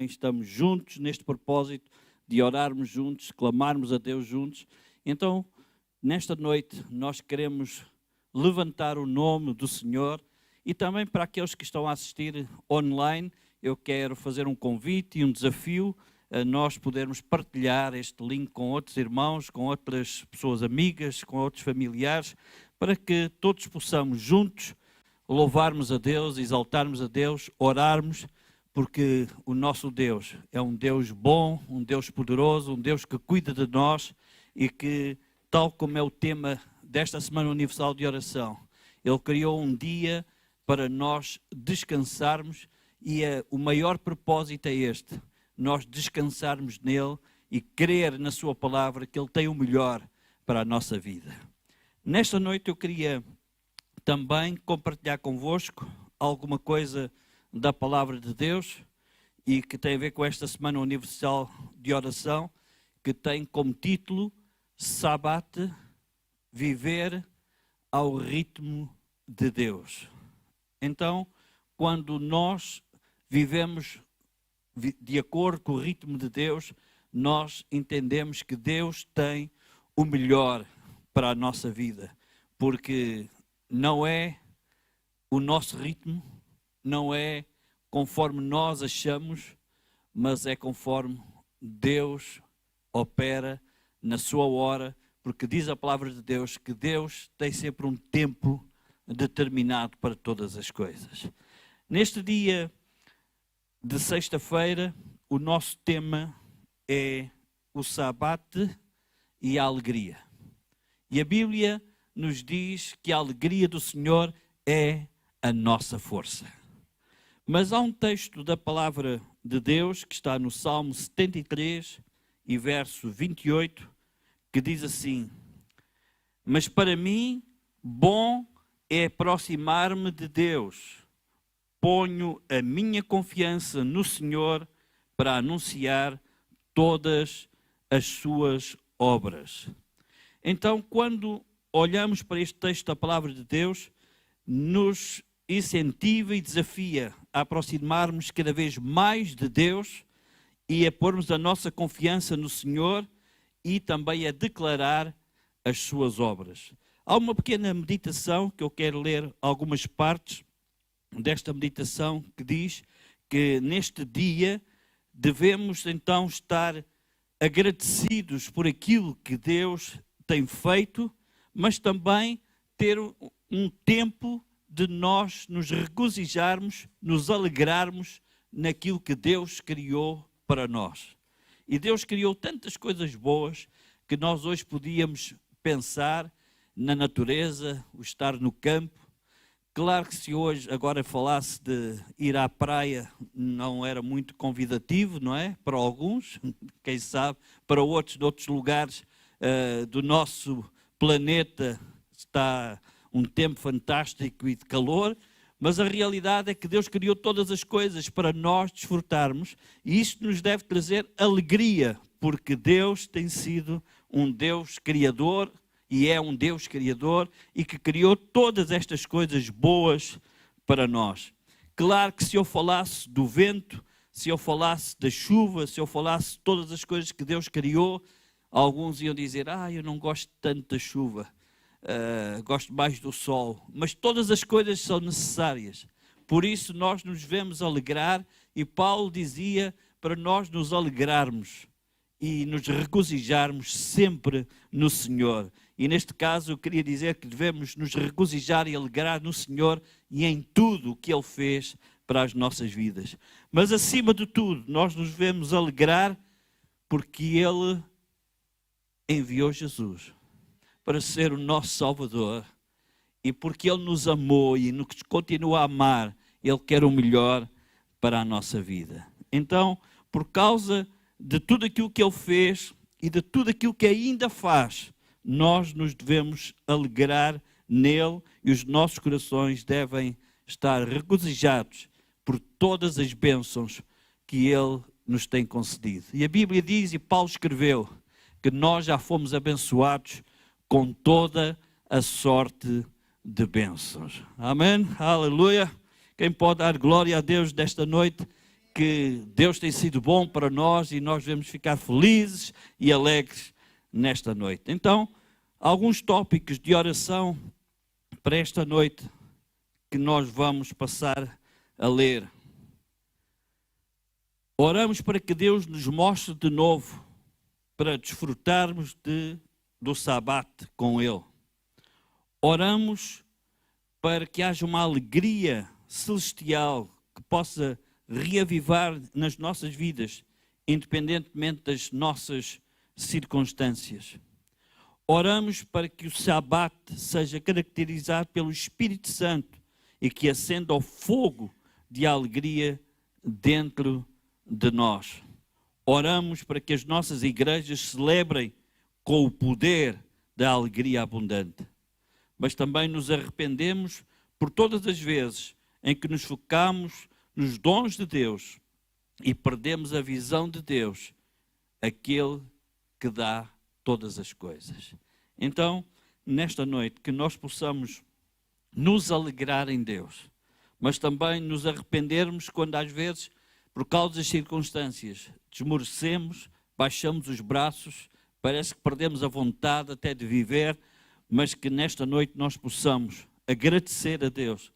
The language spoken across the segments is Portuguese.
Estamos juntos neste propósito de orarmos juntos, clamarmos a Deus juntos. Então, nesta noite, nós queremos levantar o nome do Senhor e também para aqueles que estão a assistir online, eu quero fazer um convite e um desafio a nós podermos partilhar este link com outros irmãos, com outras pessoas amigas, com outros familiares, para que todos possamos juntos louvarmos a Deus, exaltarmos a Deus, orarmos, porque o nosso Deus é um Deus bom, um Deus poderoso, um Deus que cuida de nós e que, tal como é o tema desta Semana Universal de Oração, Ele criou um dia para nós descansarmos e o maior propósito é este, nós descansarmos nele e crer na sua palavra que Ele tem o melhor para a nossa vida. Nesta noite eu queria também compartilhar convosco alguma coisa da palavra de Deus e que tem a ver com esta Semana Universal de Oração, que tem como título Sabate, viver ao ritmo de Deus. Então, quando nós vivemos de acordo com o ritmo de Deus, nós entendemos que Deus tem o melhor para a nossa vida, porque não é o nosso ritmo, não é conforme nós achamos, mas é conforme Deus opera na sua hora, porque diz a palavra de Deus que Deus tem sempre um tempo determinado para todas as coisas. Neste dia de sexta-feira, o nosso tema é o sabate e a alegria. E a Bíblia nos diz que a alegria do Senhor é a nossa força. Mas há um texto da palavra de Deus que está no Salmo 73 e verso 28, que diz assim: mas para mim, bom é aproximar-me de Deus. Ponho a minha confiança no Senhor para anunciar todas as suas obras. Então, quando olhamos para este texto da palavra de Deus, nos incentiva e desafia a aproximarmos cada vez mais de Deus e a pormos a nossa confiança no Senhor e também a declarar as suas obras. Há uma pequena meditação que eu quero ler algumas partes desta meditação que diz que neste dia devemos então estar agradecidos por aquilo que Deus tem feito, mas também ter um tempo de nós nos regozijarmos, nos alegrarmos naquilo que Deus criou para nós. E Deus criou tantas coisas boas que nós hoje podíamos pensar na natureza, o estar no campo. Claro que se hoje agora falasse de ir à praia não era muito convidativo, não é? Para alguns, quem sabe, para outros de outros lugares do nosso planeta está um tempo fantástico e de calor, mas a realidade é que Deus criou todas as coisas para nós desfrutarmos e isto nos deve trazer alegria, porque Deus tem sido um Deus criador e é um Deus criador e que criou todas estas coisas boas para nós. Claro que se eu falasse do vento, se eu falasse da chuva, se eu falasse de todas as coisas que Deus criou, alguns iam dizer, eu não gosto tanto da chuva. Gosto mais do sol, mas todas as coisas são necessárias, por isso nós nos devemos alegrar e Paulo dizia para nós nos alegrarmos e nos regozijarmos sempre no Senhor. E neste caso eu queria dizer que devemos nos regozijar e alegrar no Senhor e em tudo o que Ele fez para as nossas vidas, mas acima de tudo nós nos devemos alegrar porque Ele enviou Jesus para ser o nosso Salvador e porque Ele nos amou e nos continua a amar, Ele quer o melhor para a nossa vida. Então, por causa de tudo aquilo que Ele fez e de tudo aquilo que ainda faz, nós nos devemos alegrar nele e os nossos corações devem estar regozijados por todas as bênçãos que Ele nos tem concedido. E a Bíblia diz, e Paulo escreveu, que nós já fomos abençoados com toda a sorte de bênçãos. Amém? Aleluia. Quem pode dar glória a Deus desta noite? que Deus tem sido bom para nós e nós devemos ficar felizes e alegres nesta noite. Então, alguns tópicos de oração para esta noite que nós vamos passar a ler. Oramos para que Deus nos mostre de novo, para desfrutarmos do sabate com Ele. Oramos para que haja uma alegria celestial que possa reavivar nas nossas vidas, independentemente das nossas circunstâncias. Oramos para que o sabate seja caracterizado pelo Espírito Santo e que acenda o fogo de alegria dentro de nós. Oramos para que as nossas igrejas celebrem com o poder da alegria abundante. Mas também nos arrependemos por todas as vezes em que nos focamos nos dons de Deus e perdemos a visão de Deus, aquele que dá todas as coisas. Então, nesta noite, que nós possamos nos alegrar em Deus, mas também nos arrependermos quando às vezes, por causa das circunstâncias, desmorecemos, baixamos os braços, parece que perdemos a vontade até de viver, mas que nesta noite nós possamos agradecer a Deus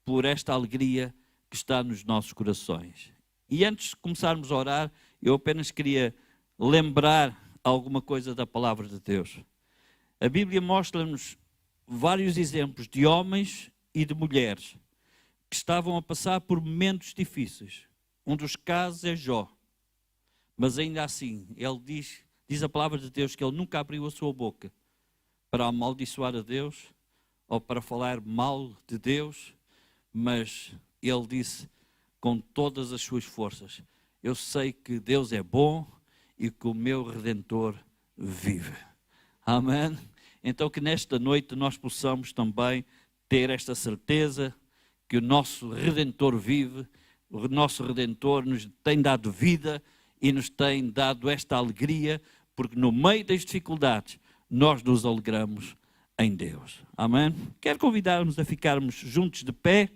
por esta alegria que está nos nossos corações. E antes de começarmos a orar, eu apenas queria lembrar alguma coisa da palavra de Deus. A Bíblia mostra-nos vários exemplos de homens e de mulheres que estavam a passar por momentos difíceis. Um dos casos é Jó. Mas ainda assim, ele diz a palavra de Deus que ele nunca abriu a sua boca para amaldiçoar a Deus ou para falar mal de Deus, mas ele disse com todas as suas forças: eu sei que Deus é bom e que o meu Redentor vive. Amém? Então que nesta noite nós possamos também ter esta certeza que o nosso Redentor vive, o nosso Redentor nos tem dado vida e nos tem dado esta alegria, porque no meio das dificuldades nós nos alegramos em Deus. Amém? Quero convidar-nos a ficarmos juntos de pé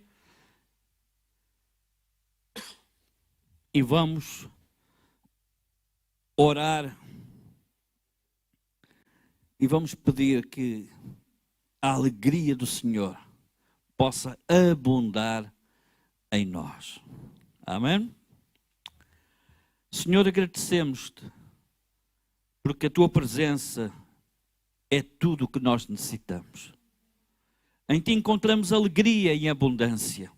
e vamos orar e vamos pedir que a alegria do Senhor possa abundar em nós. Amém? Senhor, agradecemos-te porque a tua presença é tudo o que nós necessitamos. Em ti encontramos alegria em abundância.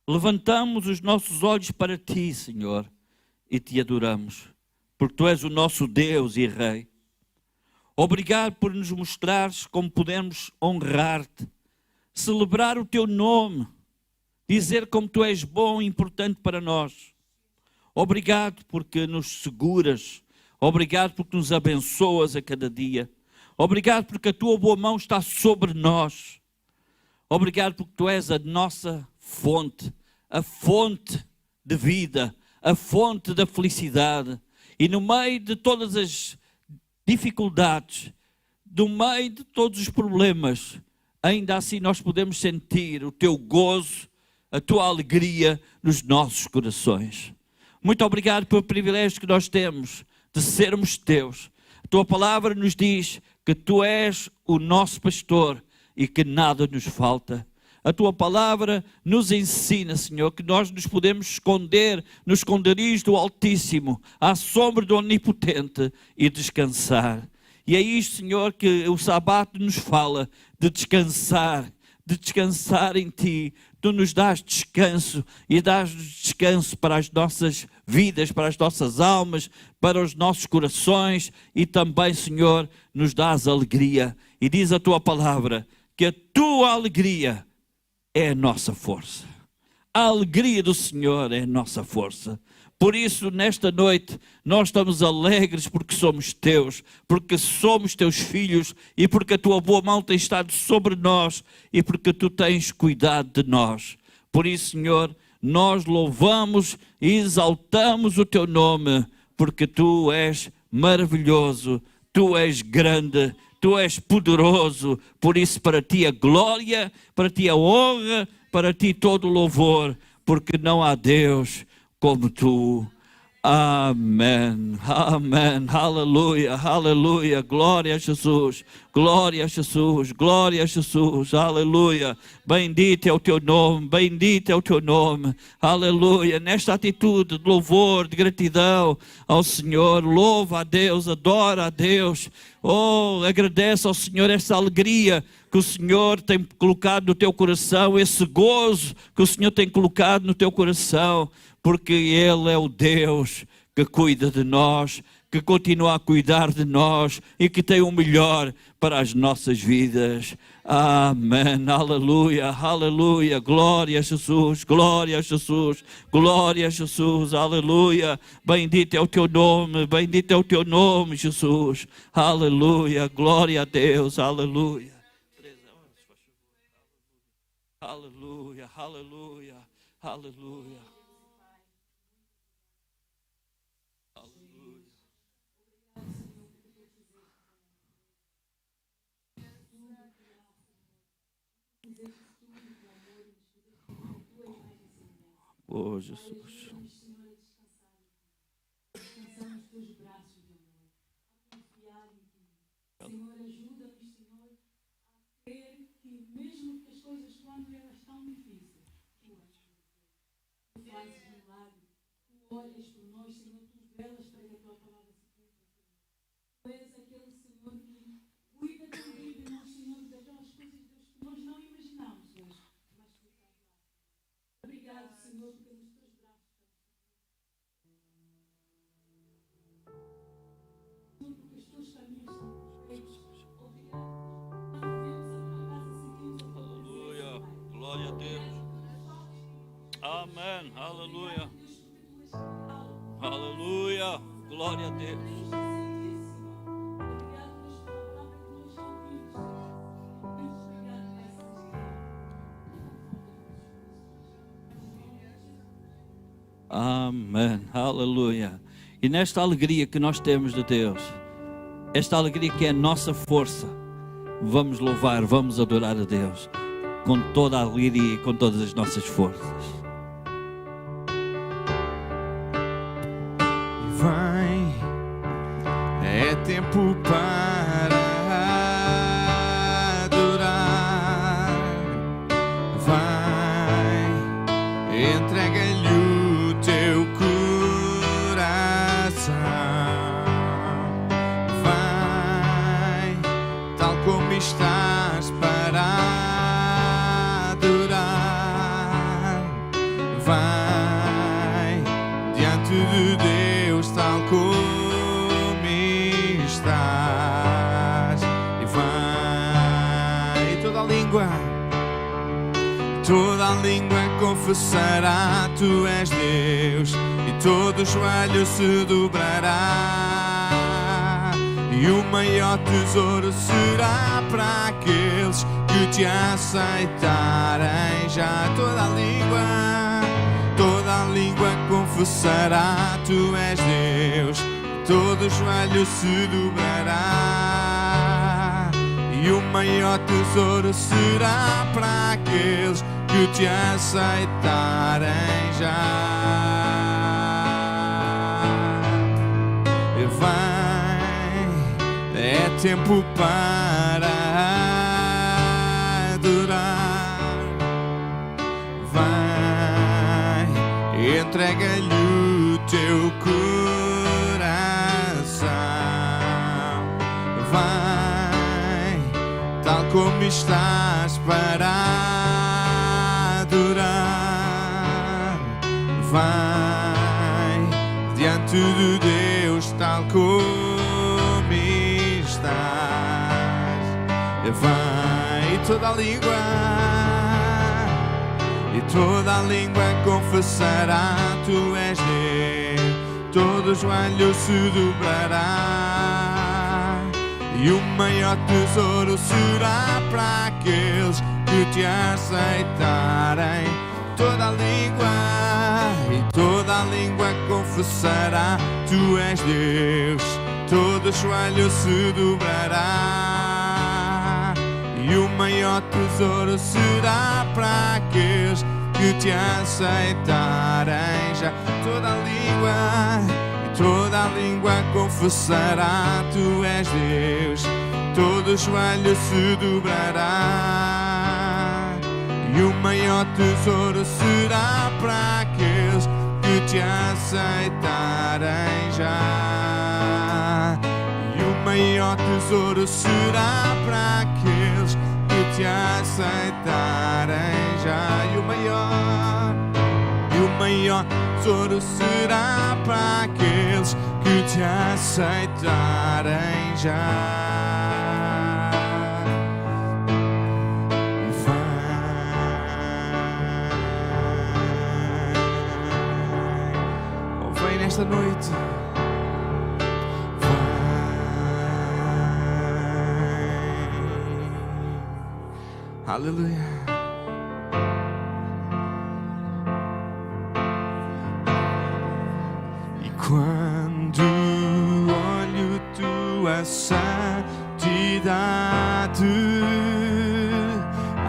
Levantamos os nossos olhos para ti, Senhor, e te adoramos, porque tu és o nosso Deus e Rei. Obrigado por nos mostrares como podemos honrar-te, celebrar o teu nome, dizer como tu és bom e importante para nós. Obrigado porque nos seguras, obrigado porque nos abençoas a cada dia. Obrigado porque a tua boa mão está sobre nós. Obrigado porque tu és a nossa fonte, a fonte de vida, a fonte da felicidade. E no meio de todas as dificuldades, no meio de todos os problemas, ainda assim nós podemos sentir o teu gozo, a tua alegria nos nossos corações. Muito obrigado pelo privilégio que nós temos de sermos teus. A tua palavra nos diz que tu és o nosso pastor e que nada nos falta. A tua palavra nos ensina, Senhor, que nós nos podemos esconder no esconderijo do Altíssimo, à sombra do Onipotente e descansar. E é isto, Senhor, que o Sabate nos fala, de descansar em ti. Tu nos dás descanso e dás-nos descanso para as nossas vidas, para as nossas almas, para os nossos corações e também, Senhor, nos dás alegria. E diz a tua palavra que a tua alegria é a nossa força. A alegria do Senhor é a nossa força. Por isso, nesta noite, nós estamos alegres porque somos teus, porque somos teus filhos e porque a tua boa mão tem estado sobre nós e porque tu tens cuidado de nós. Por isso, Senhor, nós louvamos e exaltamos o teu nome, porque tu és maravilhoso, tu és grande, tu és poderoso. Por isso, para ti a glória, para ti a honra, para ti todo o louvor, porque não há Deus como tu. Amém, amém, aleluia, aleluia, glória a Jesus, glória a Jesus, glória a Jesus, aleluia, bendito é o teu nome, bendito é o teu nome, aleluia, nesta atitude de louvor, de gratidão ao Senhor, louva a Deus, adora a Deus, agradece ao Senhor essa alegria que o Senhor tem colocado no teu coração, esse gozo que o Senhor tem colocado no teu coração, porque Ele é o Deus que cuida de nós, que continua a cuidar de nós e que tem o melhor para as nossas vidas. Amém, aleluia, aleluia, glória a Jesus, glória a Jesus, glória a Jesus, aleluia, bendito é o teu nome, Jesus, aleluia, glória a Deus, aleluia. Aleluia, aleluia, aleluia. Oh, Jesus. Descansamos teus braços de amor, a confiar em ti. Senhor, ajuda-nos, Senhor, a crer que mesmo que as coisas quando elas estão difíceis, tu fazes milagre, tu olhas por nós, Senhor, tu velas para que a tua palavra se cumpra, Senhor. Tu és aquele Senhor que cuida também de nós, Senhor, daquelas coisas, Deus, que nós não imaginamos hoje, mas tu estás lá. Obrigado, Senhor, porque nos teus braços estamos, porque os teus caminhos são perfeitos. Obrigado. Quando viemos a tua casa, sentimos a tua Aleluia, presença, Pai. glória a Deus. Amém, aleluia, aleluia, glória a Deus. Amém, aleluia. E nesta alegria que nós temos de Deus, esta alegria que é a nossa força, vamos louvar, vamos adorar a Deus com toda a alegria e com todas as nossas forças. Vem, é tempo para adorar. Vai, entrega-lhe o teu coração. Vai, tal como estás para adorar. Vai, diante de Deus, tal como estás, e vai, toda a língua confessará, tu és Deus, e todo joelho se dobrará, e o maior tesouro será para aqueles que te aceitarem. Já toda a língua confessará, tu és Deus, todo joelho se dobrará, e o maior tesouro será para aqueles que te aceitarem. Já vai, é tempo para adorar. Vai, entrega-lhe o teu coração. Vai, tal como estás para adorar. Vai, diante de Deus, tal como estás. Vai, toda a língua confessará, tu és Deus, todo joelho se dobrará, e o maior tesouro será para aqueles que te aceitarem. Toda a língua confessará, tu és Deus, todo joelho se dobrará, e o maior tesouro será para aqueles que que te aceitarem já. Toda a língua confessará, tu és Deus, todo joelho se dobrará. E o maior tesouro será para aqueles que te aceitarem já. E o maior tesouro será para aqueles que te aceitarem já. E o maior tesouro será para aqueles que te aceitarem já. Vem nesta noite. Aleluia. E quando olho tua santidade,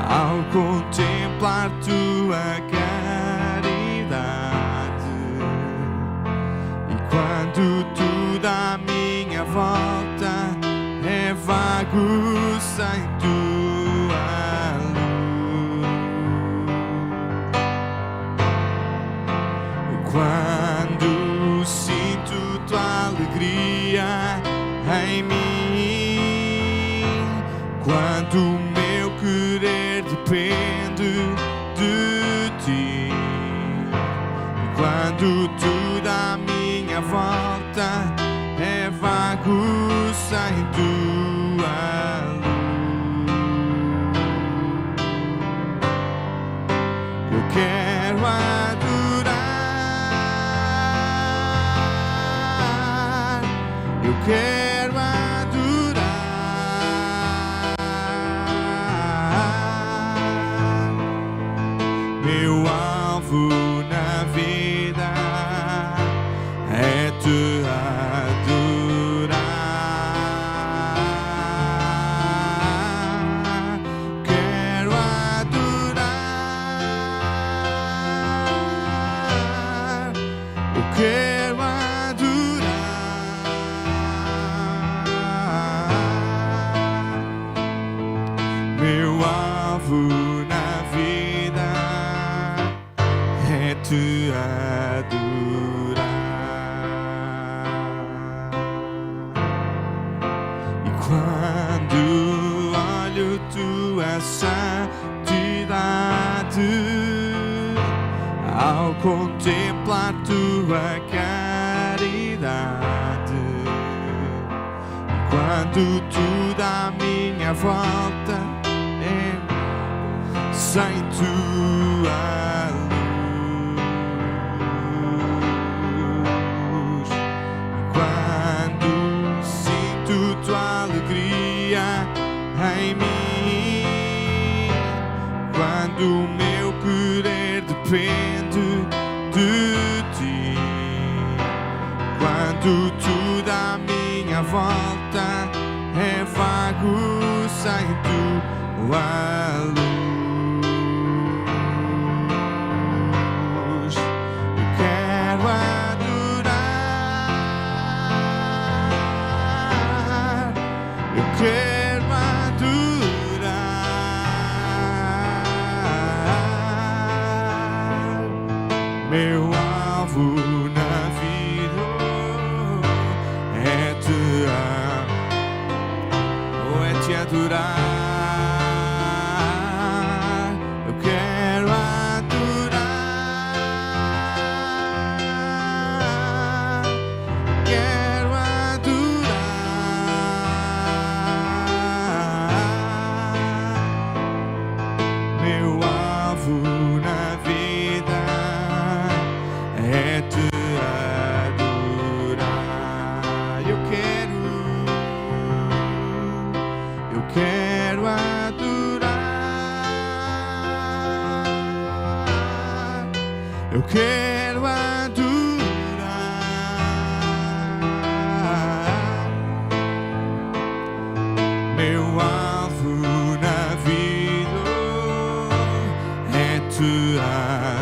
ao contemplar tua caridade, e quando tudo à minha volta é vago sem tua luz, quando sinto tua alegria em mim, quando o meu querer depende de ti, quando tudo à minha volta é vago sem tua luz, eu quero adorar, eu quero adorar. Meu alvo na vida é te adorar. Quero adorar, eu quero adorar. Meu alvo na vida é te adorar. E quando olho tua santidade, ao contemplar tua caridade, e quando tudo à minha volta é sem tua luz, quando sinto tua alegria em mim, quando o meu querer depende de ti, quando tudo à minha volta é vago sem tua luz, eu quero adorar, eu quero adorar. Meu alvo na vida é te adorar. Eu quero adorar, quero adorar. Meu alvo na vida é te adorar. Eu quero adorar, eu quero adorar. Meu alvo na vida é te adorar.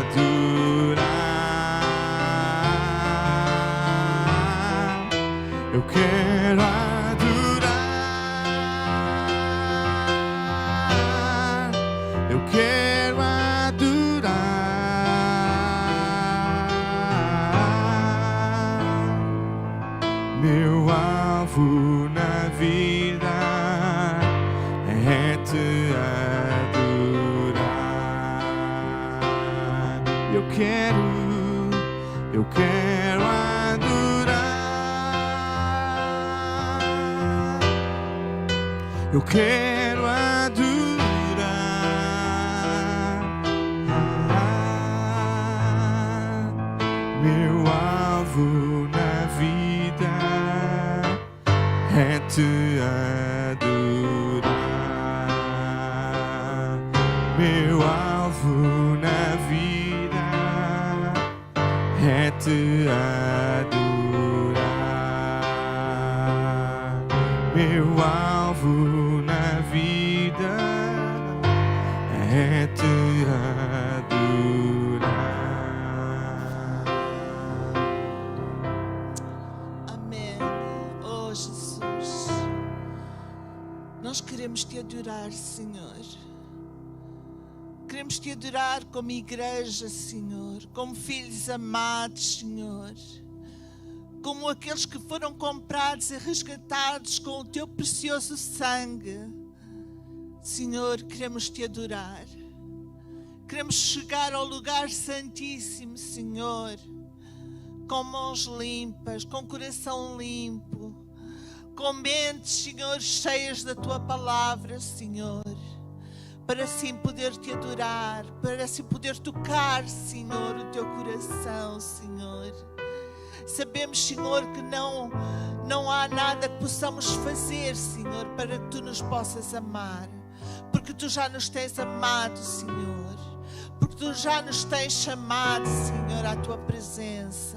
Eu quero adorar. Eu quero adorar. Meu alvo na vida é te adorar. Meu alvo na vida é te adorar. Meu alvo na vida é te adorar. Amém. Oh, Jesus, nós queremos te adorar, Senhor. Queremos te adorar como igreja, Senhor, como filhos amados, Senhor, como aqueles que foram comprados e resgatados com o teu precioso sangue. Senhor, queremos te adorar. Queremos chegar ao lugar santíssimo, Senhor, com mãos limpas, com coração limpo, com mentes, Senhor, cheias da tua palavra, Senhor, para assim poder te adorar, para assim poder tocar, Senhor, o teu coração, Senhor. Sabemos, Senhor, que não há nada que possamos fazer, Senhor, para que tu nos possas amar, porque tu já nos tens amado, Senhor, porque tu já nos tens chamado, Senhor, à tua presença,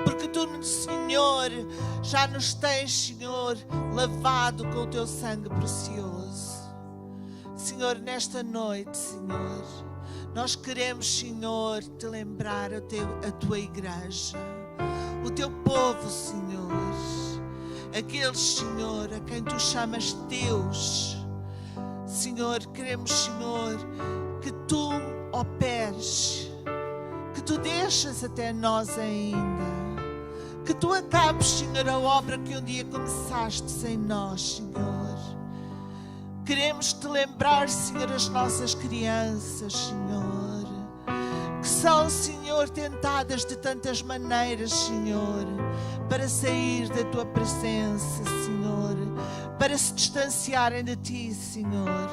porque tu, Senhor, já nos tens, Senhor, lavado com o teu sangue precioso. Senhor, nesta noite, Senhor, nós queremos, Senhor, te lembrar a tua igreja, o teu povo, Senhor, aqueles, Senhor, a quem tu chamas teus. Senhor, queremos, Senhor, que tu operes, que tu deixes até nós ainda, que tu acabes, Senhor, a obra que um dia começaste em nós, Senhor. Queremos te lembrar, Senhor, as nossas crianças, Senhor, que são, Senhor, tentadas de tantas maneiras, Senhor, para sair da tua presença, Senhor, para se distanciarem de ti, Senhor.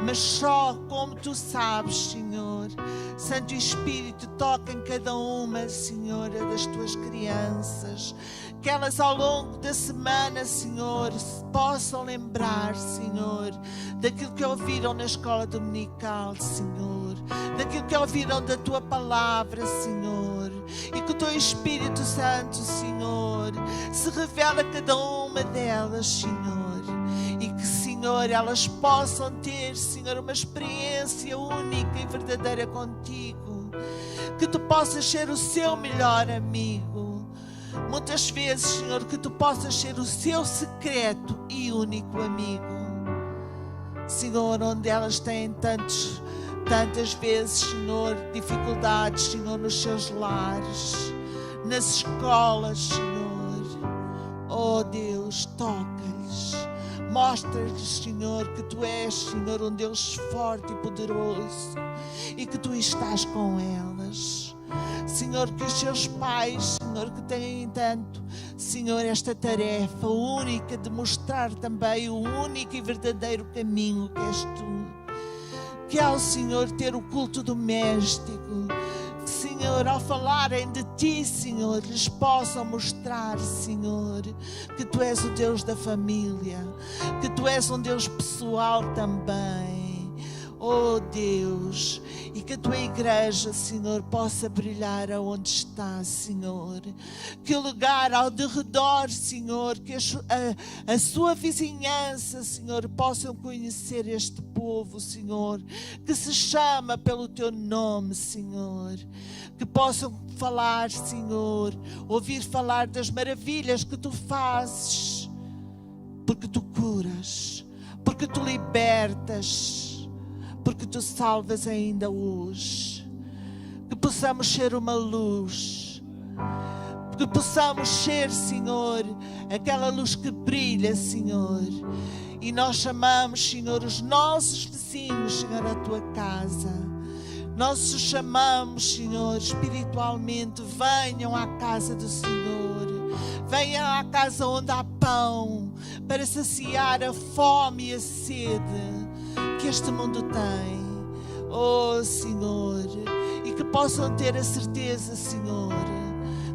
Mas só como tu sabes, Senhor, Santo Espírito, toca em cada uma, Senhor, das tuas crianças, que elas ao longo da semana, Senhor, se possam lembrar, Senhor, daquilo que ouviram na escola dominical, Senhor, daquilo que ouviram da tua palavra, Senhor, e que o teu Espírito Santo, Senhor, se revela a cada uma delas, Senhor, e que, Senhor, elas possam ter, Senhor, uma experiência única e verdadeira contigo, que tu possas ser o seu melhor amigo. Muitas vezes, Senhor, que tu possas ser o seu secreto e único amigo. Senhor, onde elas têm tantas vezes, Senhor, dificuldades, Senhor, nos seus lares, nas escolas, Senhor. Oh Deus, toca-lhes. Mostra-lhes, Senhor, que tu és, Senhor, um Deus forte e poderoso e que tu estás com elas. Senhor, que os seus pais, Senhor, que têm tanto, Senhor, esta tarefa única de mostrar também o único e verdadeiro caminho que és tu. Que ao, Senhor, ter o culto doméstico, Senhor, ao falarem de ti, Senhor, lhes possam mostrar, Senhor, que tu és o Deus da família, que tu és um Deus pessoal também. Oh Deus, e que a tua igreja, Senhor, possa brilhar aonde está, Senhor. Que o lugar ao derredor, Senhor, que a sua vizinhança, Senhor, possam conhecer este povo, Senhor, que se chama pelo teu nome, Senhor. Que possam falar, Senhor, ouvir falar das maravilhas que tu fazes, porque tu curas, porque tu libertas, porque tu salvas ainda hoje. Que possamos ser uma luz, que possamos ser, Senhor, aquela luz que brilha, Senhor. E nós chamamos, Senhor, os nossos vizinhos, Senhor, à tua casa. Nós os chamamos, Senhor, espiritualmente. Venham à casa do Senhor. Venham à casa onde há pão, para saciar a fome e a sede que este mundo tem. Oh, Senhor, e que possam ter a certeza, Senhor,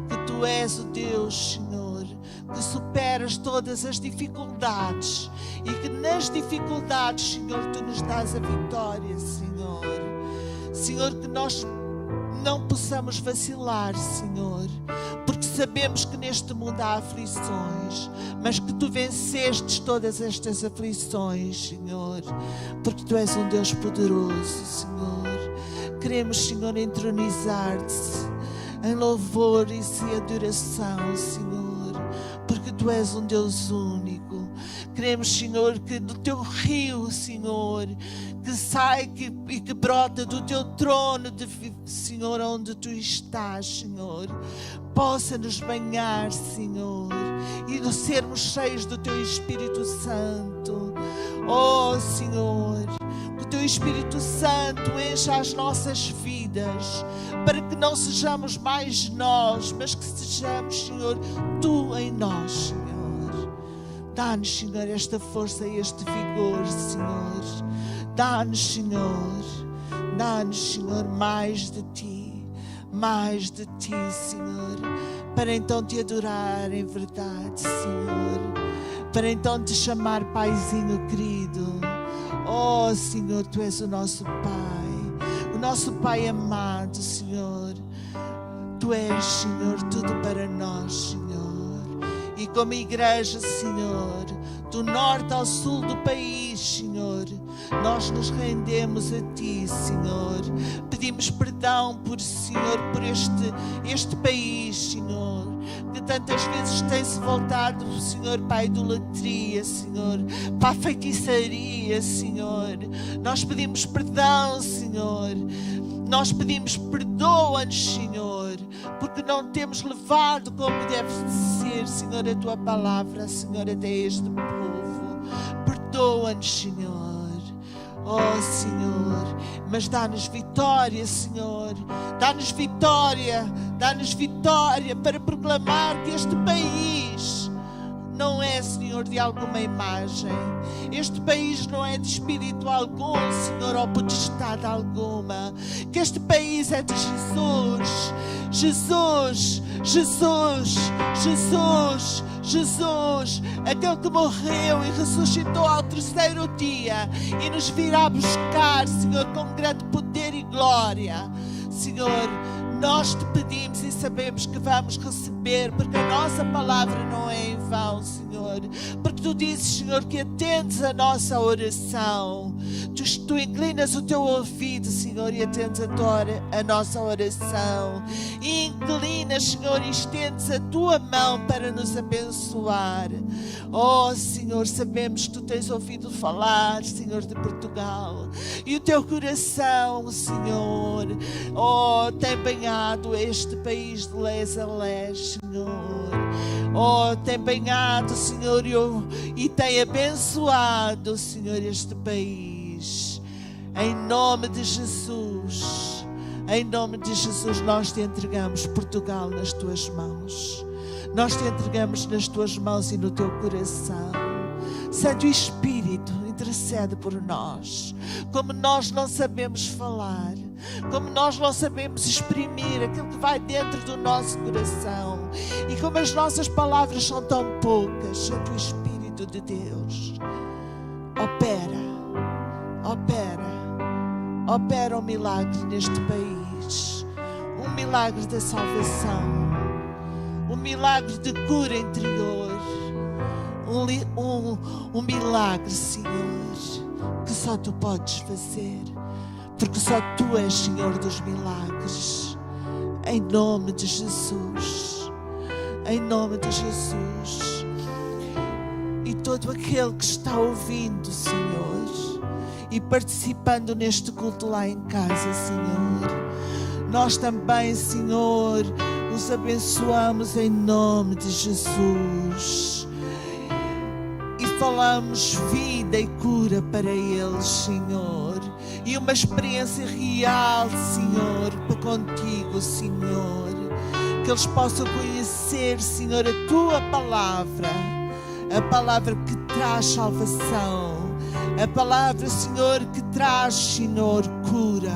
que Tu és o Deus, Senhor, que superas todas as dificuldades e que nas dificuldades, Senhor, Tu nos dás a vitória, Senhor. Senhor, que nós não possamos vacilar, Senhor, porque sabemos que neste mundo há aflições, mas que Tu vencestes todas estas aflições, Senhor, porque Tu és um Deus poderoso, Senhor. Queremos, Senhor, entronizar-te em louvor e em adoração, Senhor, porque Tu és um Deus único. Queremos, Senhor, que do Teu rio, Senhor, que sai e que brota do Teu trono, Senhor, onde Tu estás, Senhor, possa nos banhar, Senhor, e de sermos cheios do Teu Espírito Santo. Oh, Senhor, que o Teu Espírito Santo encha as nossas vidas, para que não sejamos mais nós, mas que sejamos, Senhor, Tu em nós, Senhor. Dá-nos, Senhor, esta força e este vigor, Senhor. Dá-nos, Senhor, mais de Ti, Senhor, para então Te adorar em verdade, Senhor, para então Te chamar Paizinho querido. Oh, Senhor, Tu és o nosso Pai amado, Senhor. Tu és, Senhor, tudo para nós, Senhor. E como igreja, Senhor, do norte ao sul do país, Senhor, nós nos rendemos a Ti, Senhor. Pedimos perdão Senhor, por este país, Senhor, que tantas vezes tem-se voltado, Senhor, para a idolatria, Senhor, para a feitiçaria, Senhor. Nós pedimos perdão, Senhor. Nós pedimos, perdoa-nos, Senhor, porque não temos levado como deve ser, Senhor, a Tua palavra, Senhor, até este povo. Perdoa-nos, Senhor. Oh, Senhor, mas dá-nos vitória, Senhor. Dá-nos vitória para proclamar que este país não é, Senhor, de alguma imagem. Este país não é de espírito algum, Senhor, ou potestade alguma. Que este país é de Jesus. Jesus, aquele que morreu e ressuscitou ao terceiro dia e nos virá buscar, Senhor, com grande poder e glória. Senhor, nós Te pedimos e sabemos que vamos receber, porque a nossa palavra não é em vão, Senhor. Porque Tu dizes, Senhor, que atendes a nossa oração. Tu inclinas o Teu ouvido, Senhor, e atendes a nossa oração. E inclinas, Senhor, e estendes a Tua mão para nos abençoar. Oh, Senhor, sabemos que Tu tens ouvido falar, Senhor, de Portugal. E o Teu coração, Senhor, oh, tem banhado este país de les a les, Senhor. Oh, tem banhado, Senhor, e tem abençoado, Senhor, este país. Em nome de Jesus, nós Te entregamos Portugal nas Tuas mãos. Nós Te entregamos nas Tuas mãos e no Teu coração. Santo Espírito, intercede por nós. Como nós não sabemos falar, como nós não sabemos exprimir aquilo que vai dentro do nosso coração, e como as nossas palavras são tão poucas, Santo Espírito de Deus, opera um milagre neste país, um milagre da salvação, um milagre de cura interior, um milagre, Senhor, que só Tu podes fazer, porque só Tu és Senhor dos milagres. Em nome de Jesus, e todo aquele que está ouvindo, Senhor, e participando neste culto lá em casa, Senhor, nós também, Senhor, os abençoamos em nome de Jesus. E falamos vida e cura para eles, Senhor. E uma experiência real, Senhor, para contigo, Senhor. Que eles possam conhecer, Senhor, a tua palavra. A palavra que traz salvação. A palavra, Senhor, que traz, Senhor, cura.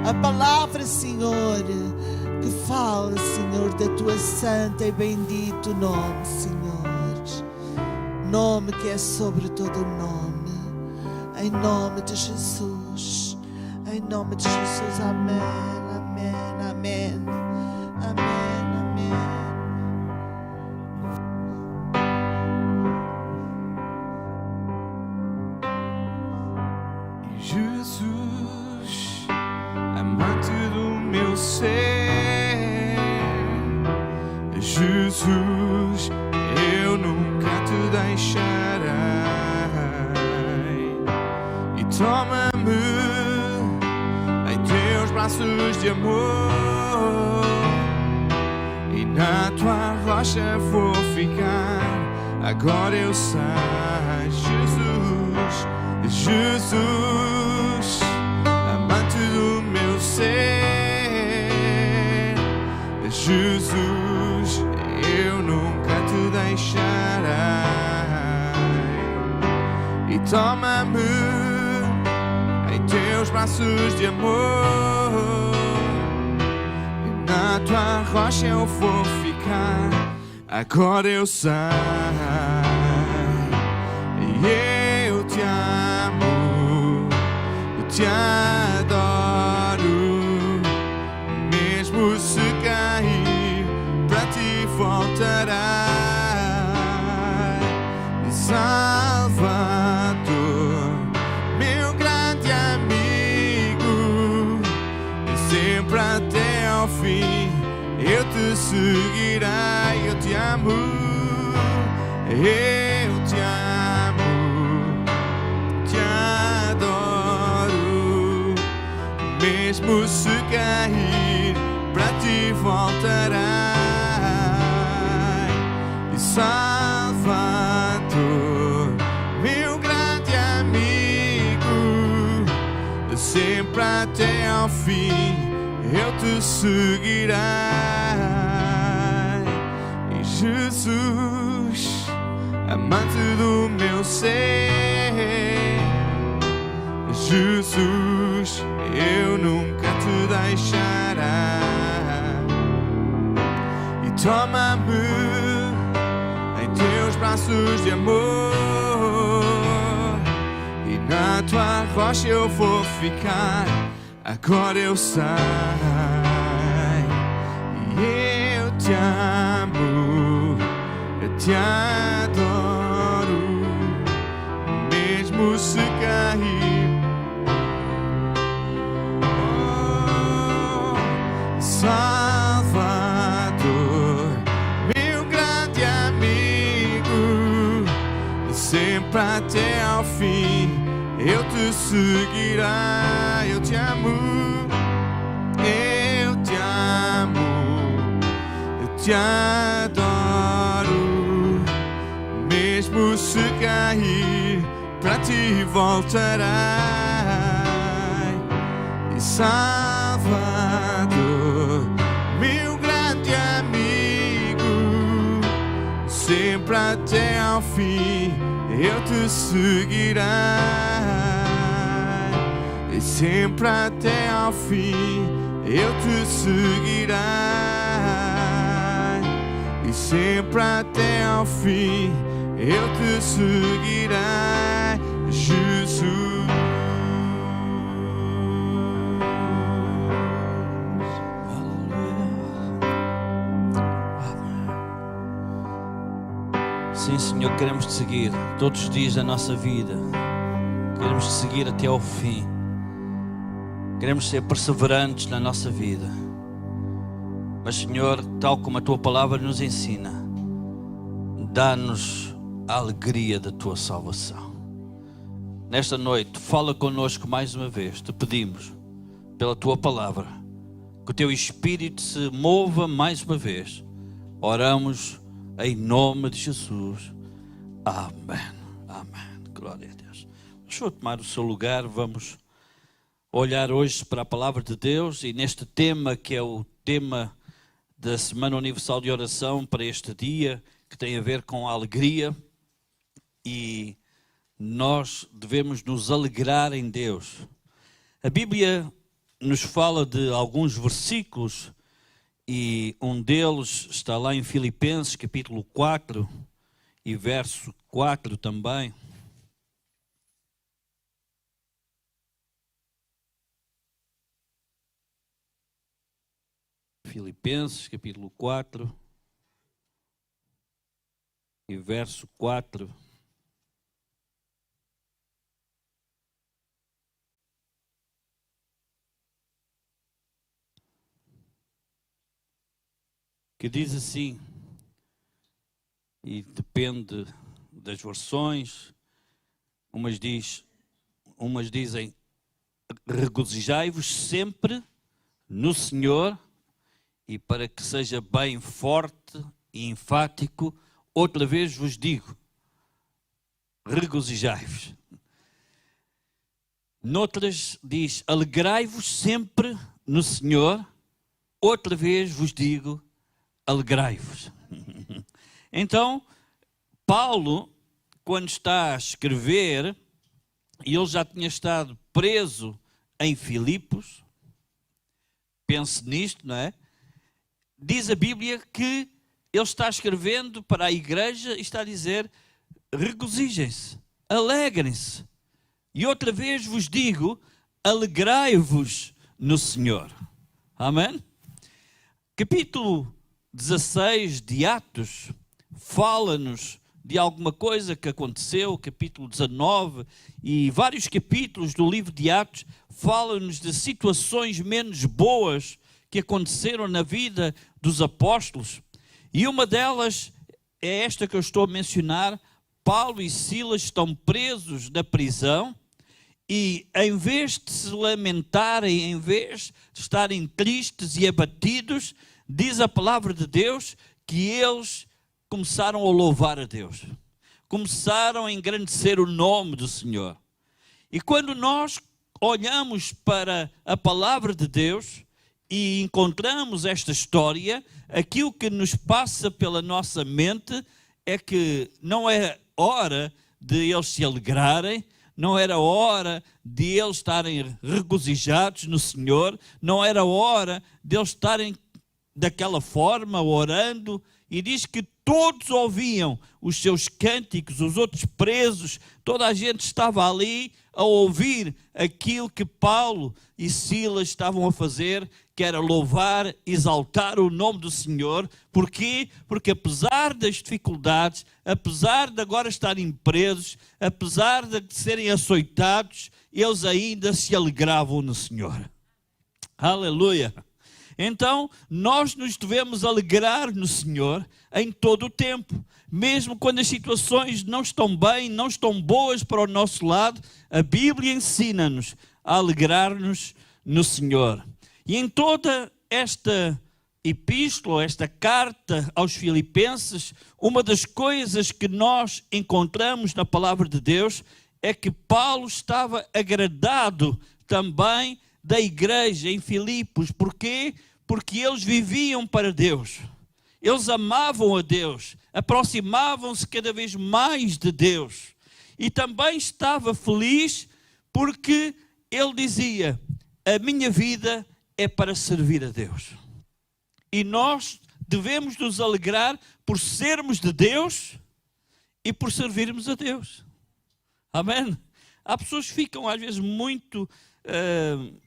A palavra, Senhor, que fala, Senhor, da tua santa e bendito nome, Senhor. Nome que é sobre todo nome. Em nome de Jesus. Em nome de Jesus. Amém, amém, amém. Amém, amém. Jesus, amante do meu ser, Jesus, eu nunca te deixarei. E toma-me em teus braços de amor, e na tua rocha vou ficar. Agora eu sei, Jesus, Jesus, amante do meu ser, Jesus, eu nunca te deixarei. E toma-me em teus braços de amor, e na tua rocha eu vou ficar. Agora eu sei, eu te amo, eu te adoro. Mesmo se cair, para ti voltarei. Salvador, meu grande amigo, sempre até ao fim eu te seguirei. Eu te amo, eu te amo, te adoro. Mesmo se cair, para ti voltarei. E Salvador, meu grande amigo, sempre até ao fim eu te seguirei. E Jesus, amante do meu ser, Jesus, eu nunca te deixarei. E toma-me em teus braços de amor, e na tua rocha eu vou ficar. Agora eu sei, eu te amo, eu te adoro. Mesmo se cair, oh, Salvador, meu grande amigo, sempre até ao fim eu te seguirei. Eu te amo, eu te amo, eu te adoro. Mesmo se cair, para ti voltarei. E Salvador, meu grande amigo, sempre até ao fim eu te seguirei. E sempre até ao fim eu te seguirei. E sempre até ao fim eu te seguirei, Jesus. Sim, Senhor, queremos te seguir todos os dias da nossa vida. Queremos te seguir até ao fim. Queremos ser perseverantes na nossa vida. Mas, Senhor, tal como a tua palavra nos ensina, dá-nos a alegria da tua salvação. Nesta noite, fala connosco mais uma vez. Te pedimos, pela tua palavra, que o teu Espírito se mova mais uma vez. Oramos em nome de Jesus. Amém. Glória a Deus. Deixa eu tomar o seu lugar, vamos olhar hoje para a palavra de Deus e neste tema que é o tema da Semana Universal de Oração para este dia, que tem a ver com a alegria, e nós devemos nos alegrar em Deus. A Bíblia nos fala de alguns versículos e um deles está lá em Filipenses capítulo 4 e verso 4 também. Filipenses capítulo 4 e verso 4. Que diz assim, e depende das versões, umas dizem, regozijai-vos sempre no Senhor, e para que seja bem forte e enfático, outra vez vos digo, regozijai-vos. Noutras diz, alegrai-vos sempre no Senhor, outra vez vos digo, alegrai-vos. Então, Paulo, quando está a escrever, e ele já tinha estado preso em Filipos, pense nisto, não é? Diz a Bíblia que ele está escrevendo para a igreja e está a dizer, regozijem-se, alegrem-se. E outra vez vos digo, alegrai-vos no Senhor. Amém? Capítulo 16 de Atos fala-nos de alguma coisa que aconteceu, capítulo 19 e vários capítulos do livro de Atos falam-nos de situações menos boas que aconteceram na vida dos apóstolos. E uma delas é esta que eu estou a mencionar. Paulo e Silas estão presos na prisão e em vez de se lamentarem, em vez de estarem tristes e abatidos, diz a palavra de Deus que eles começaram a louvar a Deus. Começaram a engrandecer o nome do Senhor. E quando nós olhamos para a palavra de Deus e encontramos esta história, aquilo que nos passa pela nossa mente é que não é hora de eles se alegrarem, não era hora de eles estarem regozijados no Senhor, não era hora de eles estarem daquela forma, orando, e diz que todos ouviam os seus cânticos, os outros presos, toda a gente estava ali a ouvir aquilo que Paulo e Silas estavam a fazer, que era louvar, exaltar o nome do Senhor. Porquê? Porque apesar das dificuldades, apesar de agora estarem presos, apesar de serem açoitados, eles ainda se alegravam no Senhor. Aleluia! Então, nós nos devemos alegrar no Senhor em todo o tempo. Mesmo quando as situações não estão bem, não estão boas para o nosso lado, a Bíblia ensina-nos a alegrar-nos no Senhor. E em toda esta epístola, esta carta aos Filipenses, uma das coisas que nós encontramos na palavra de Deus é que Paulo estava agradado também da igreja em Filipos. Porquê? Porque eles viviam para Deus. Eles amavam a Deus, aproximavam-se cada vez mais de Deus. E também estava feliz porque ele dizia, a minha vida é para servir a Deus. E nós devemos nos alegrar por sermos de Deus e por servirmos a Deus. Amém? Há pessoas que ficam às vezes muito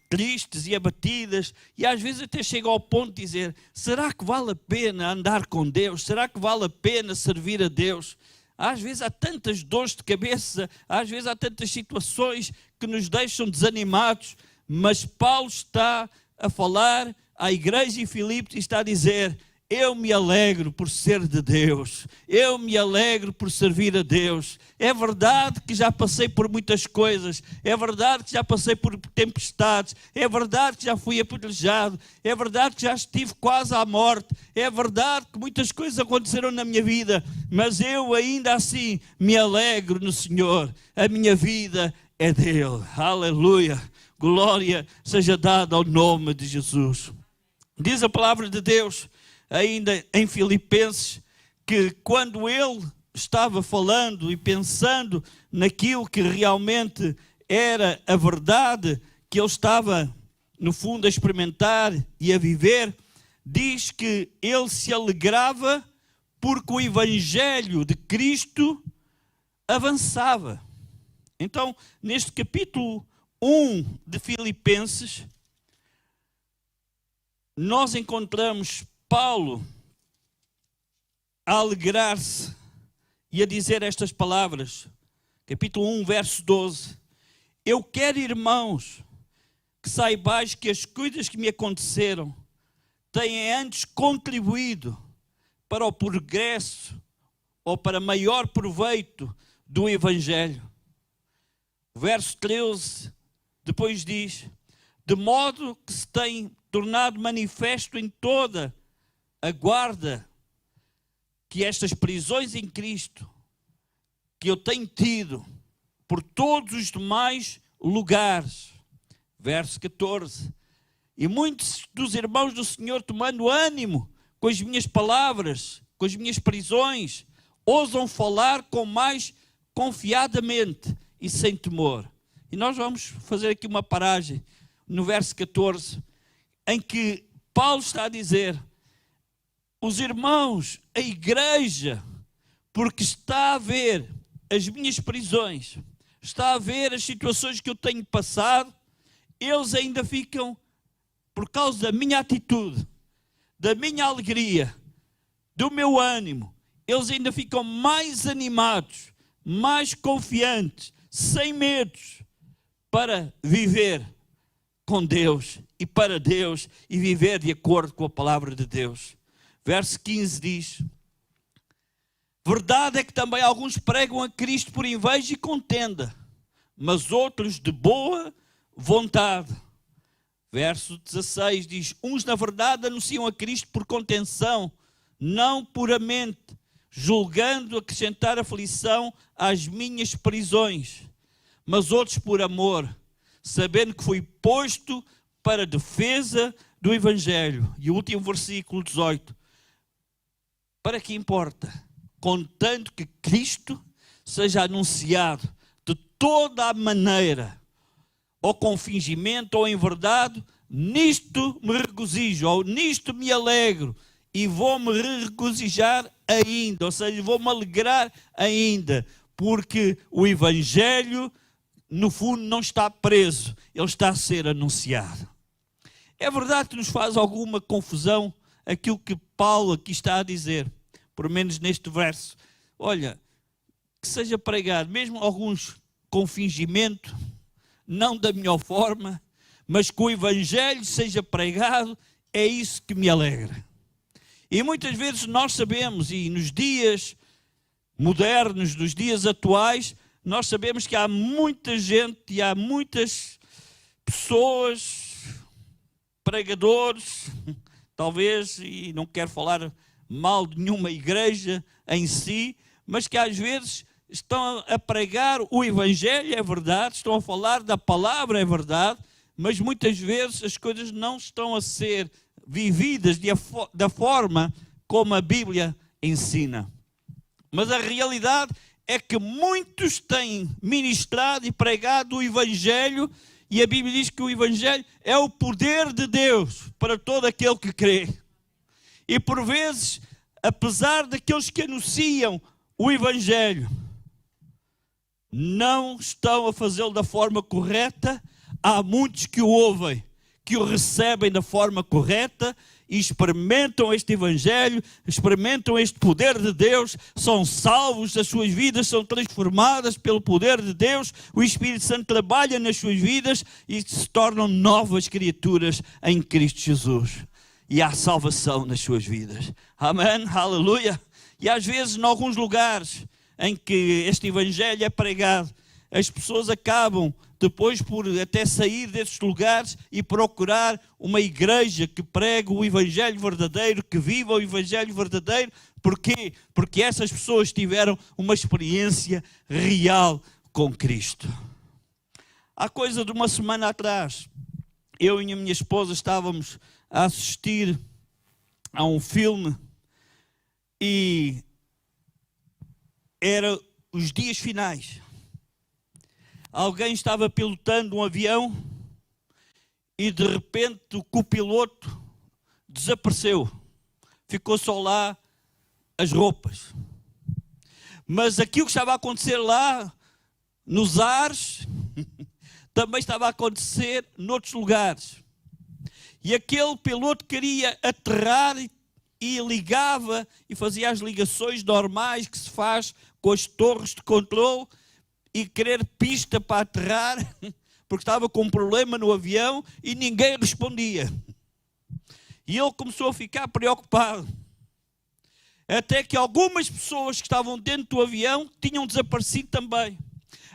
tristes e abatidas e às vezes até chegam ao ponto de dizer, será que vale a pena andar com Deus? Será que vale a pena servir a Deus? Às vezes há tantas dores de cabeça, às vezes há tantas situações que nos deixam desanimados, mas Paulo está a falar à igreja em Filipos e está a dizer, eu me alegro por ser de Deus, eu me alegro por servir a Deus. É verdade que já passei por muitas coisas, é verdade que já passei por tempestades, é verdade que já fui apedrejado, é verdade que já estive quase à morte, é verdade que muitas coisas aconteceram na minha vida, mas eu ainda assim me alegro no Senhor. A minha vida é dele. Aleluia. Glória seja dada ao nome de Jesus. Diz a palavra de Deus ainda em Filipenses que quando ele estava falando e pensando naquilo que realmente era a verdade que ele estava no fundo a experimentar e a viver, diz que ele se alegrava porque o Evangelho de Cristo avançava. Então, neste capítulo 1 de Filipenses, nós encontramos Paulo a alegrar-se e a dizer estas palavras. Capítulo 1, verso 12. Eu quero, irmãos, que saibais que as coisas que me aconteceram têm antes contribuído para o progresso ou para maior proveito do Evangelho. O verso 13 depois diz: de modo que se tem tornado manifesto em toda a guarda que estas prisões em Cristo que eu tenho tido por todos os demais lugares. Verso 14. E muitos dos irmãos do Senhor, tomando ânimo com as minhas palavras, com as minhas prisões, ousam falar com mais confiadamente e sem temor. E nós vamos fazer aqui uma paragem no verso 14, em que Paulo está a dizer: os irmãos, a igreja, porque está a ver as minhas prisões, está a ver as situações que eu tenho passado, eles ainda ficam, por causa da minha atitude, da minha alegria, do meu ânimo, eles ainda ficam mais animados, mais confiantes, sem medos, para viver com Deus e para Deus e viver de acordo com a palavra de Deus. Verso 15 diz: verdade é que também alguns pregam a Cristo por inveja e contenda, mas outros de boa vontade. Verso 16 diz: uns na verdade anunciam a Cristo por contenção, não puramente, julgando acrescentar aflição às minhas prisões, mas outros por amor, sabendo que fui posto para a defesa do Evangelho. E o último versículo 18: para que importa, contanto que Cristo seja anunciado de toda a maneira, ou com fingimento ou em verdade, nisto me regozijo, ou nisto me alegro, e vou-me regozijar ainda, ou seja, vou-me alegrar ainda, porque o Evangelho, no fundo, não está preso, ele está a ser anunciado. É verdade que nos faz alguma confusão aquilo que Paulo aqui está a dizer, por menos neste verso. Olha, que seja pregado, mesmo alguns com fingimento, não da melhor forma, mas que o Evangelho seja pregado, é isso que me alegra. E muitas vezes nós sabemos, e nos dias modernos, nos dias atuais, nós sabemos que há muita gente e há muitas pessoas, pregadores, talvez, e não quero falar mal de nenhuma igreja em si, mas que às vezes estão a pregar o Evangelho, é verdade, estão a falar da palavra, é verdade, mas muitas vezes as coisas não estão a ser vividas da forma como a Bíblia ensina. Mas a realidade é que muitos têm ministrado e pregado o Evangelho, e a Bíblia diz que o Evangelho é o poder de Deus para todo aquele que crê. E por vezes, apesar daqueles que anunciam o Evangelho, não estão a fazê-lo da forma correta, há muitos que o ouvem, que o recebem da forma correta e experimentam este Evangelho, experimentam este poder de Deus, são salvos, as suas vidas são transformadas pelo poder de Deus, o Espírito Santo trabalha nas suas vidas e se tornam novas criaturas em Cristo Jesus. e há salvação nas suas vidas. Amém? Aleluia! E às vezes, em alguns lugares em que este evangelho é pregado, as pessoas acabam depois por até sair desses lugares e procurar uma igreja que pregue o evangelho verdadeiro, que viva o evangelho verdadeiro. Porquê? Porque essas pessoas tiveram uma experiência real com Cristo. Há coisa de uma semana atrás, eu e a minha esposa estávamos a assistir a um filme e era os dias finais. Alguém estava pilotando um avião e de repente o copiloto desapareceu. Ficou só lá as roupas. Mas aquilo que estava a acontecer lá nos ares também estava a acontecer noutros lugares. E aquele piloto queria aterrar e ligava e fazia as ligações normais que se faz com as torres de controle e querer pista para aterrar, porque estava com um problema no avião e ninguém respondia. E ele começou a ficar preocupado. Até que algumas pessoas que estavam dentro do avião tinham desaparecido também.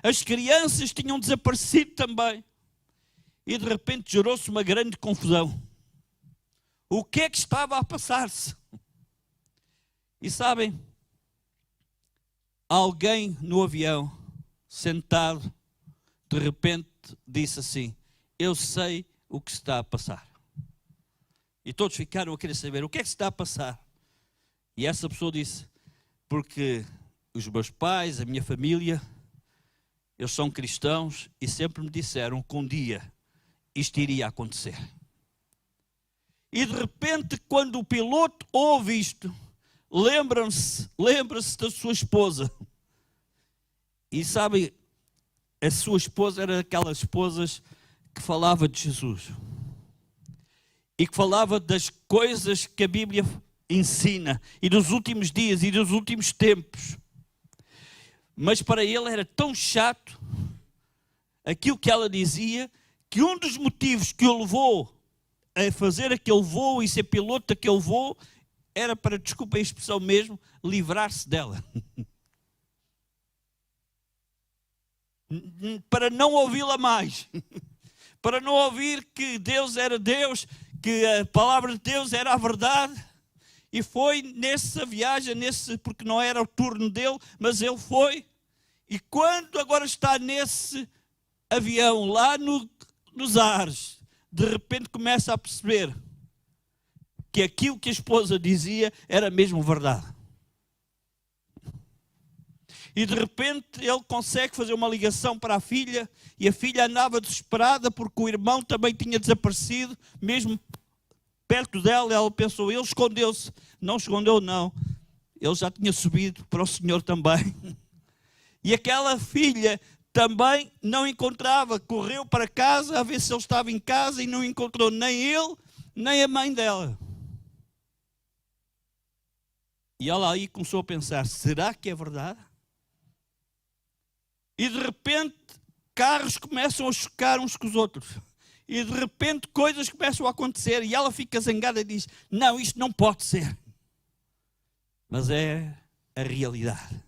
As crianças tinham desaparecido também. E de repente gerou-se uma grande confusão. O que é que estava a passar-se? E sabem, alguém no avião, sentado, de repente disse assim: eu sei o que se está a passar. E todos ficaram a querer saber o que é que se está a passar. E essa pessoa disse: porque os meus pais, a minha família, eles são cristãos e sempre me disseram que um dia isto iria acontecer. E de repente, quando o piloto ouve isto, lembra-se da sua esposa. E sabe, a sua esposa era aquelas esposas que falava de Jesus. E que falava das coisas que a Bíblia ensina. E dos últimos dias e dos últimos tempos. Mas para ele era tão chato aquilo que ela dizia, que um dos motivos que o levou a fazer aquele voo e ser piloto daquele voo era para, desculpa a expressão mesmo, livrar-se dela. Para não ouvi-la mais. Para não ouvir que Deus era Deus, que a palavra de Deus era a verdade. E foi nessa viagem, porque não era o turno dele, mas ele foi. E quando agora está nesse avião, lá nos ares, de repente começa a perceber que aquilo que a esposa dizia era mesmo verdade. E de repente ele consegue fazer uma ligação para a filha, e a filha andava desesperada porque o irmão também tinha desaparecido, mesmo perto dela. Ela pensou, ele escondeu-se. Não escondeu, não. Ele já tinha subido para o Senhor também. E aquela filha também não encontrava, correu para casa a ver se ele estava em casa e não encontrou nem ele, nem a mãe dela. E ela aí começou a pensar, será que é verdade? E de repente carros começam a chocar uns com os outros. E de repente coisas começam a acontecer e ela fica zangada e diz, não, isto não pode ser. Mas é a realidade.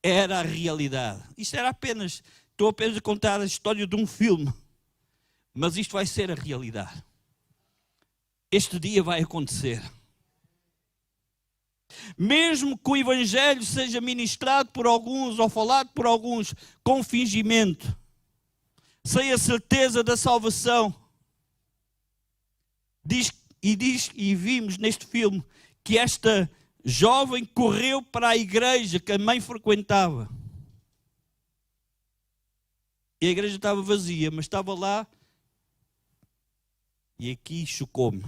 Era a realidade. Isto era apenas, estou apenas a contar a história de um filme. Mas isto vai ser a realidade. Este dia vai acontecer. Mesmo que o evangelho seja ministrado por alguns ou falado por alguns com fingimento, sem a certeza da salvação, e vimos neste filme que esta jovem correu para a igreja que a mãe frequentava. E a igreja estava vazia, mas estava lá. E aqui chocou-me.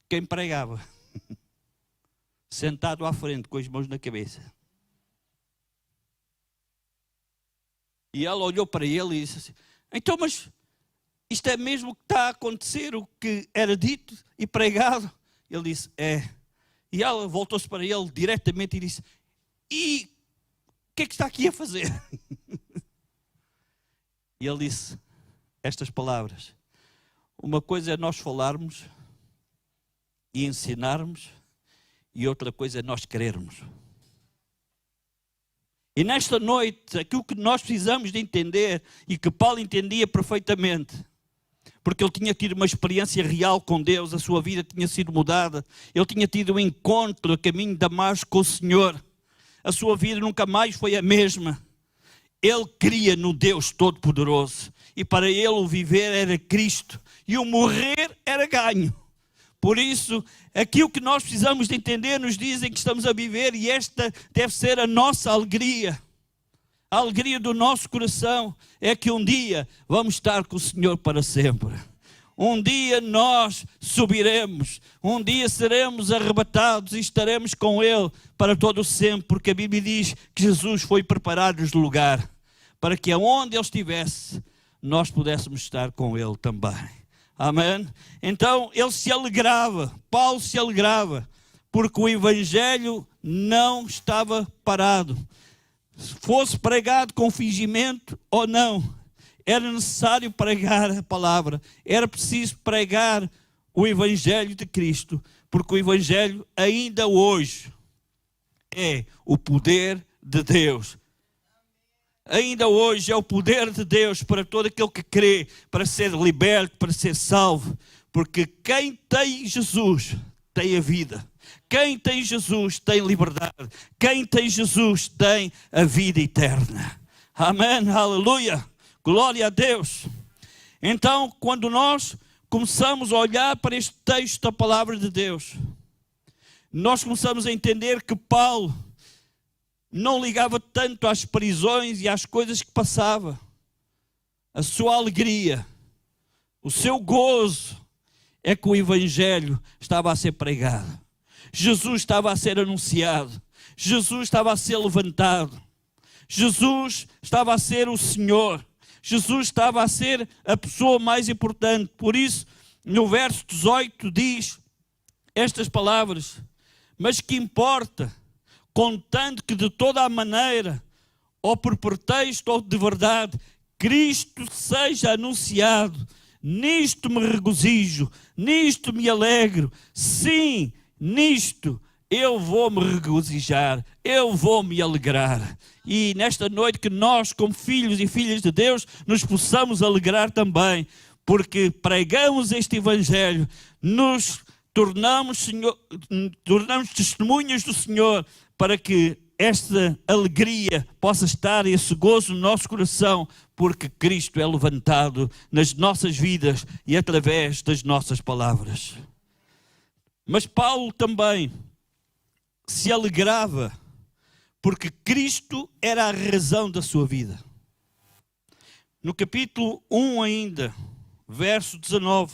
Quem pregava? Sentado à frente, com as mãos na cabeça. E ela olhou para ele e disse assim, então, mas isto é mesmo o que está a acontecer, o que era dito e pregado? Ele disse, é. E ela voltou-se para ele diretamente e disse, e o que é que está aqui a fazer? E ele disse estas palavras, uma coisa é nós falarmos e ensinarmos, e outra coisa é nós querermos. E nesta noite, aquilo que nós precisamos de entender, e que Paulo entendia perfeitamente, porque ele tinha tido uma experiência real com Deus, a sua vida tinha sido mudada, ele tinha tido um encontro a caminho de Damasco com o Senhor, a sua vida nunca mais foi a mesma. Ele cria no Deus Todo-Poderoso, e para ele o viver era Cristo, e o morrer era ganho. Por isso, aquilo que nós precisamos de entender nos dizem que estamos a viver, e esta deve ser a nossa alegria. A alegria do nosso coração é que um dia vamos estar com o Senhor para sempre. Um dia nós subiremos, um dia seremos arrebatados e estaremos com Ele para todo o sempre, porque a Bíblia diz que Jesus foi preparar-nos lugar, para que aonde Ele estivesse, nós pudéssemos estar com Ele também. Amém? Então ele se alegrava, Paulo se alegrava, porque o Evangelho não estava parado. Se fosse pregado com fingimento ou não, era necessário pregar a palavra, era preciso pregar o Evangelho de Cristo, porque o Evangelho ainda hoje é o poder de Deus. Ainda hoje é o poder de Deus para todo aquele que crê, para ser liberto, para ser salvo. Porque quem tem Jesus tem a vida. Quem tem Jesus tem liberdade. Quem tem Jesus tem a vida eterna. Amém, aleluia, glória a Deus. Então, quando nós começamos a olhar para este texto da palavra de Deus, nós começamos a entender que Paulo não ligava tanto às prisões e às coisas que passava. A sua alegria, o seu gozo, é que o Evangelho estava a ser pregado. Jesus estava a ser anunciado. Jesus estava a ser levantado. Jesus estava a ser o Senhor. Jesus estava a ser a pessoa mais importante. Por isso, no verso 18 diz estas palavras: mas que importa, contando que de toda a maneira, ou por pretexto ou de verdade, Cristo seja anunciado. Nisto me regozijo, nisto me alegro. Sim, nisto eu vou me regozijar, eu vou me alegrar. E nesta noite que nós, como filhos e filhas de Deus, nos possamos alegrar também, porque pregamos este Evangelho, nos tornamos testemunhas do Senhor, para que esta alegria possa estar, esse gozo no nosso coração, porque Cristo é levantado nas nossas vidas e através das nossas palavras. Mas Paulo também se alegrava, porque Cristo era a razão da sua vida. No capítulo 1 ainda, verso 19...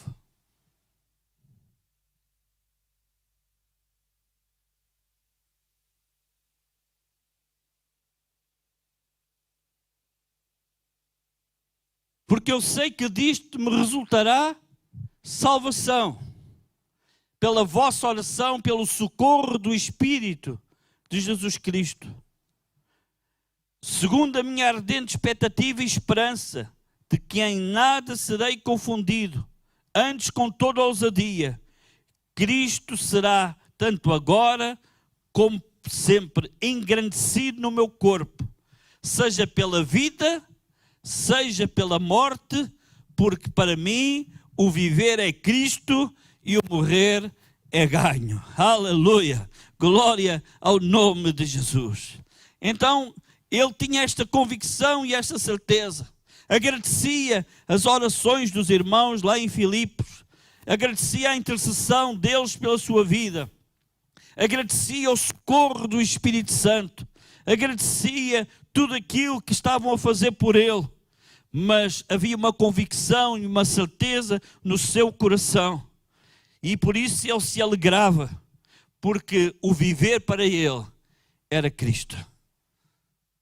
porque eu sei que disto me resultará salvação, pela vossa oração, pelo socorro do Espírito de Jesus Cristo. Segundo a minha ardente expectativa e esperança, de que em nada serei confundido, antes com toda ousadia, Cristo será, tanto agora como sempre, engrandecido no meu corpo, seja pela vida, seja pela morte, porque para mim o viver é Cristo e o morrer é ganho. Aleluia! Glória ao nome de Jesus. Então, ele tinha esta convicção e esta certeza. Agradecia as orações dos irmãos lá em Filipos. Agradecia a intercessão deles pela sua vida. Agradecia o socorro do Espírito Santo. Agradecia tudo aquilo que estavam a fazer por ele, mas havia uma convicção e uma certeza no seu coração, e por isso ele se alegrava, porque o viver para ele era Cristo.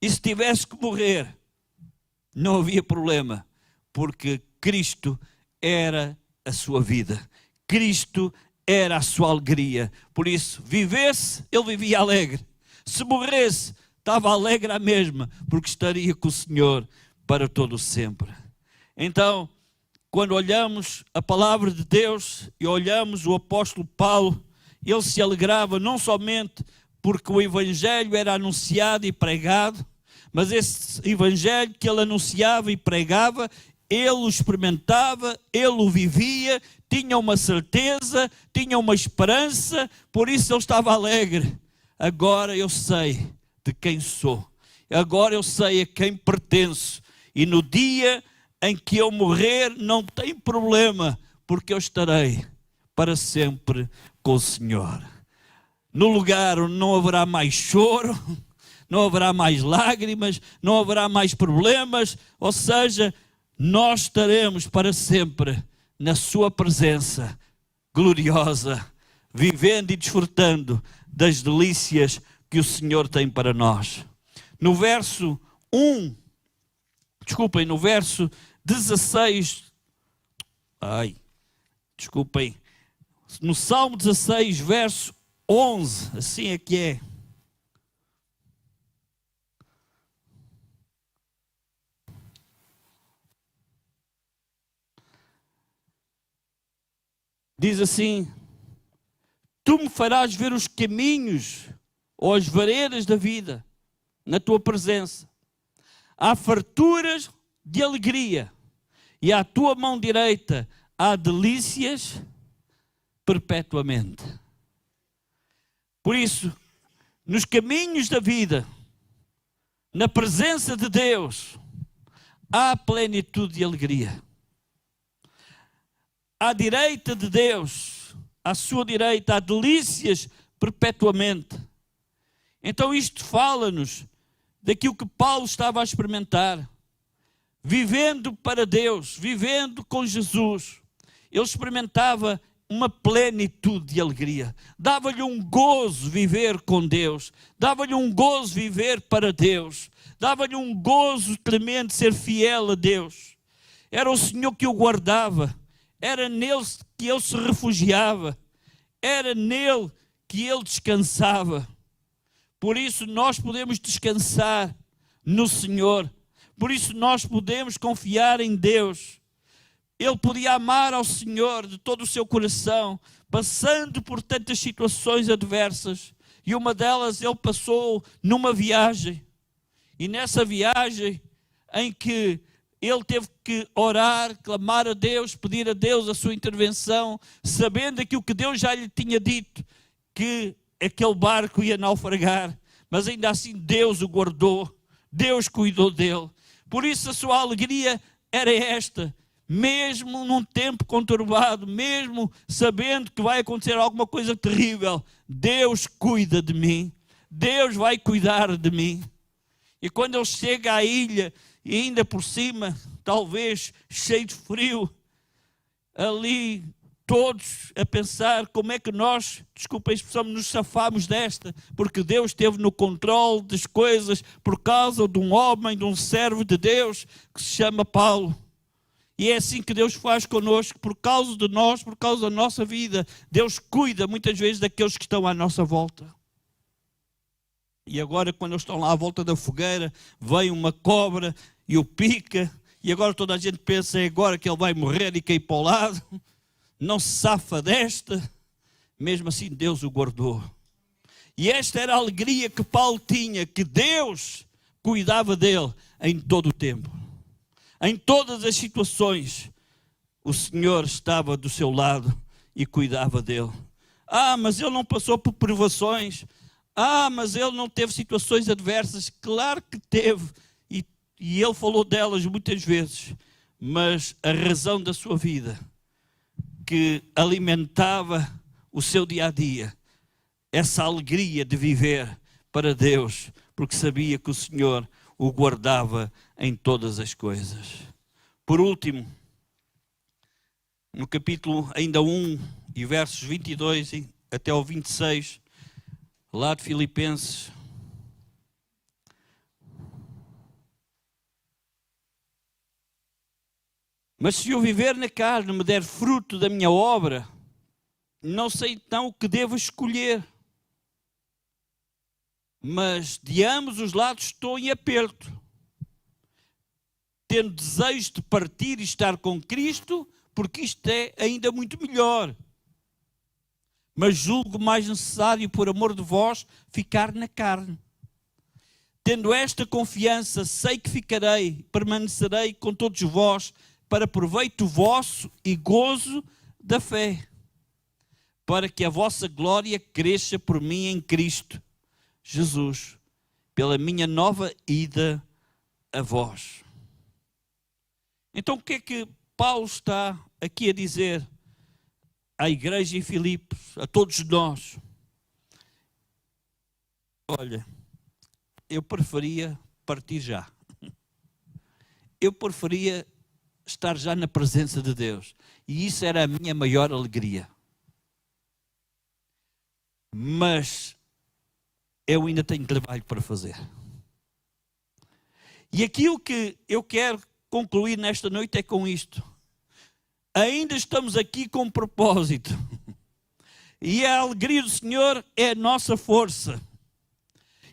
E se tivesse que morrer, não havia problema, porque Cristo era a sua vida, Cristo era a sua alegria. Por isso, vivesse, ele vivia alegre. Se morresse, estava alegre à mesma, porque estaria com o Senhor para todo sempre. Então, quando olhamos a palavra de Deus e olhamos o apóstolo Paulo, ele se alegrava não somente porque o Evangelho era anunciado e pregado, mas esse Evangelho que ele anunciava e pregava, ele o experimentava, ele o vivia, tinha uma certeza, tinha uma esperança, por isso ele estava alegre. Agora eu sei de quem sou, agora eu sei a quem pertenço, e no dia em que eu morrer não tem problema, porque eu estarei para sempre com o Senhor. No lugar onde não haverá mais choro, não haverá mais lágrimas, não haverá mais problemas, ou seja, nós estaremos para sempre na sua presença gloriosa, vivendo e desfrutando das delícias que o Senhor tem para nós. No verso 16, no Salmo 16, verso 11, assim é que é. Diz assim: tu me farás ver os caminhos ou as veredas da vida na tua presença. Há farturas de alegria e à tua mão direita há delícias perpetuamente. Por isso, nos caminhos da vida, na presença de Deus, há plenitude de alegria. À direita de Deus, à sua direita, há delícias perpetuamente. Então isto fala-nos daquilo que Paulo estava a experimentar. Vivendo para Deus, vivendo com Jesus, ele experimentava uma plenitude de alegria. Dava-lhe um gozo viver com Deus, dava-lhe um gozo viver para Deus, dava-lhe um gozo tremendo ser fiel a Deus. Era o Senhor que o guardava, era nele que ele se refugiava, era nele que ele descansava. Por isso nós podemos descansar no Senhor, por isso nós podemos confiar em Deus. Ele podia amar ao Senhor de todo o seu coração, passando por tantas situações adversas. E uma delas ele passou numa viagem. E nessa viagem em que ele teve que orar, clamar a Deus, pedir a Deus a sua intervenção, sabendo aquilo que Deus já lhe tinha dito, que aquele barco ia naufragar. Mas ainda assim Deus o guardou, Deus cuidou dele. Por isso a sua alegria era esta. Mesmo num tempo conturbado, mesmo sabendo que vai acontecer alguma coisa terrível, Deus cuida de mim, Deus vai cuidar de mim. E quando ele chega à ilha, e ainda por cima, talvez cheio de frio, ali todos a pensar como é que nós, desculpa a expressão, nos safamos desta, porque Deus esteve no controle das coisas por causa de um homem, de um servo de Deus, que se chama Paulo. E é assim que Deus faz connosco, por causa de nós, por causa da nossa vida. Deus cuida muitas vezes daqueles que estão à nossa volta. E agora, quando eles estão lá à volta da fogueira, vem uma cobra e o pica, e agora toda a gente pensa, é agora que ele vai morrer e cair para o lado. Não se safa desta. Mesmo assim, Deus o guardou. E esta era a alegria que Paulo tinha, que Deus cuidava dele em todo o tempo. Em todas as situações, o Senhor estava do seu lado e cuidava dele. Mas ele não passou por provações. Mas ele não teve situações adversas. Claro que teve. E ele falou delas muitas vezes. Mas a razão da sua vida, que alimentava o seu dia-a-dia, essa alegria de viver para Deus, porque sabia que o Senhor o guardava em todas as coisas. Por último, no capítulo ainda 1 e versos 22 até ao 26, lá de Filipenses, mas se eu viver na carne me der fruto da minha obra, não sei então o que devo escolher. Mas de ambos os lados estou em aperto, tendo desejo de partir e estar com Cristo, porque isto é ainda muito melhor. mas julgo mais necessário, por amor de vós, ficar na carne. Tendo esta confiança, sei que ficarei, permanecerei com todos vós, para proveito vosso e gozo da fé, para que a vossa glória cresça por mim em Cristo Jesus, pela minha nova ida a vós. Então o que é que Paulo está aqui a dizer à igreja em Filipos, a todos nós? Olha, eu preferia partir já. Eu preferia estar já na presença de Deus. E isso era a minha maior alegria. Mas eu ainda tenho trabalho para fazer. E aquilo que eu quero concluir nesta noite é com isto. Ainda estamos aqui com um propósito. E a alegria do Senhor é a nossa força.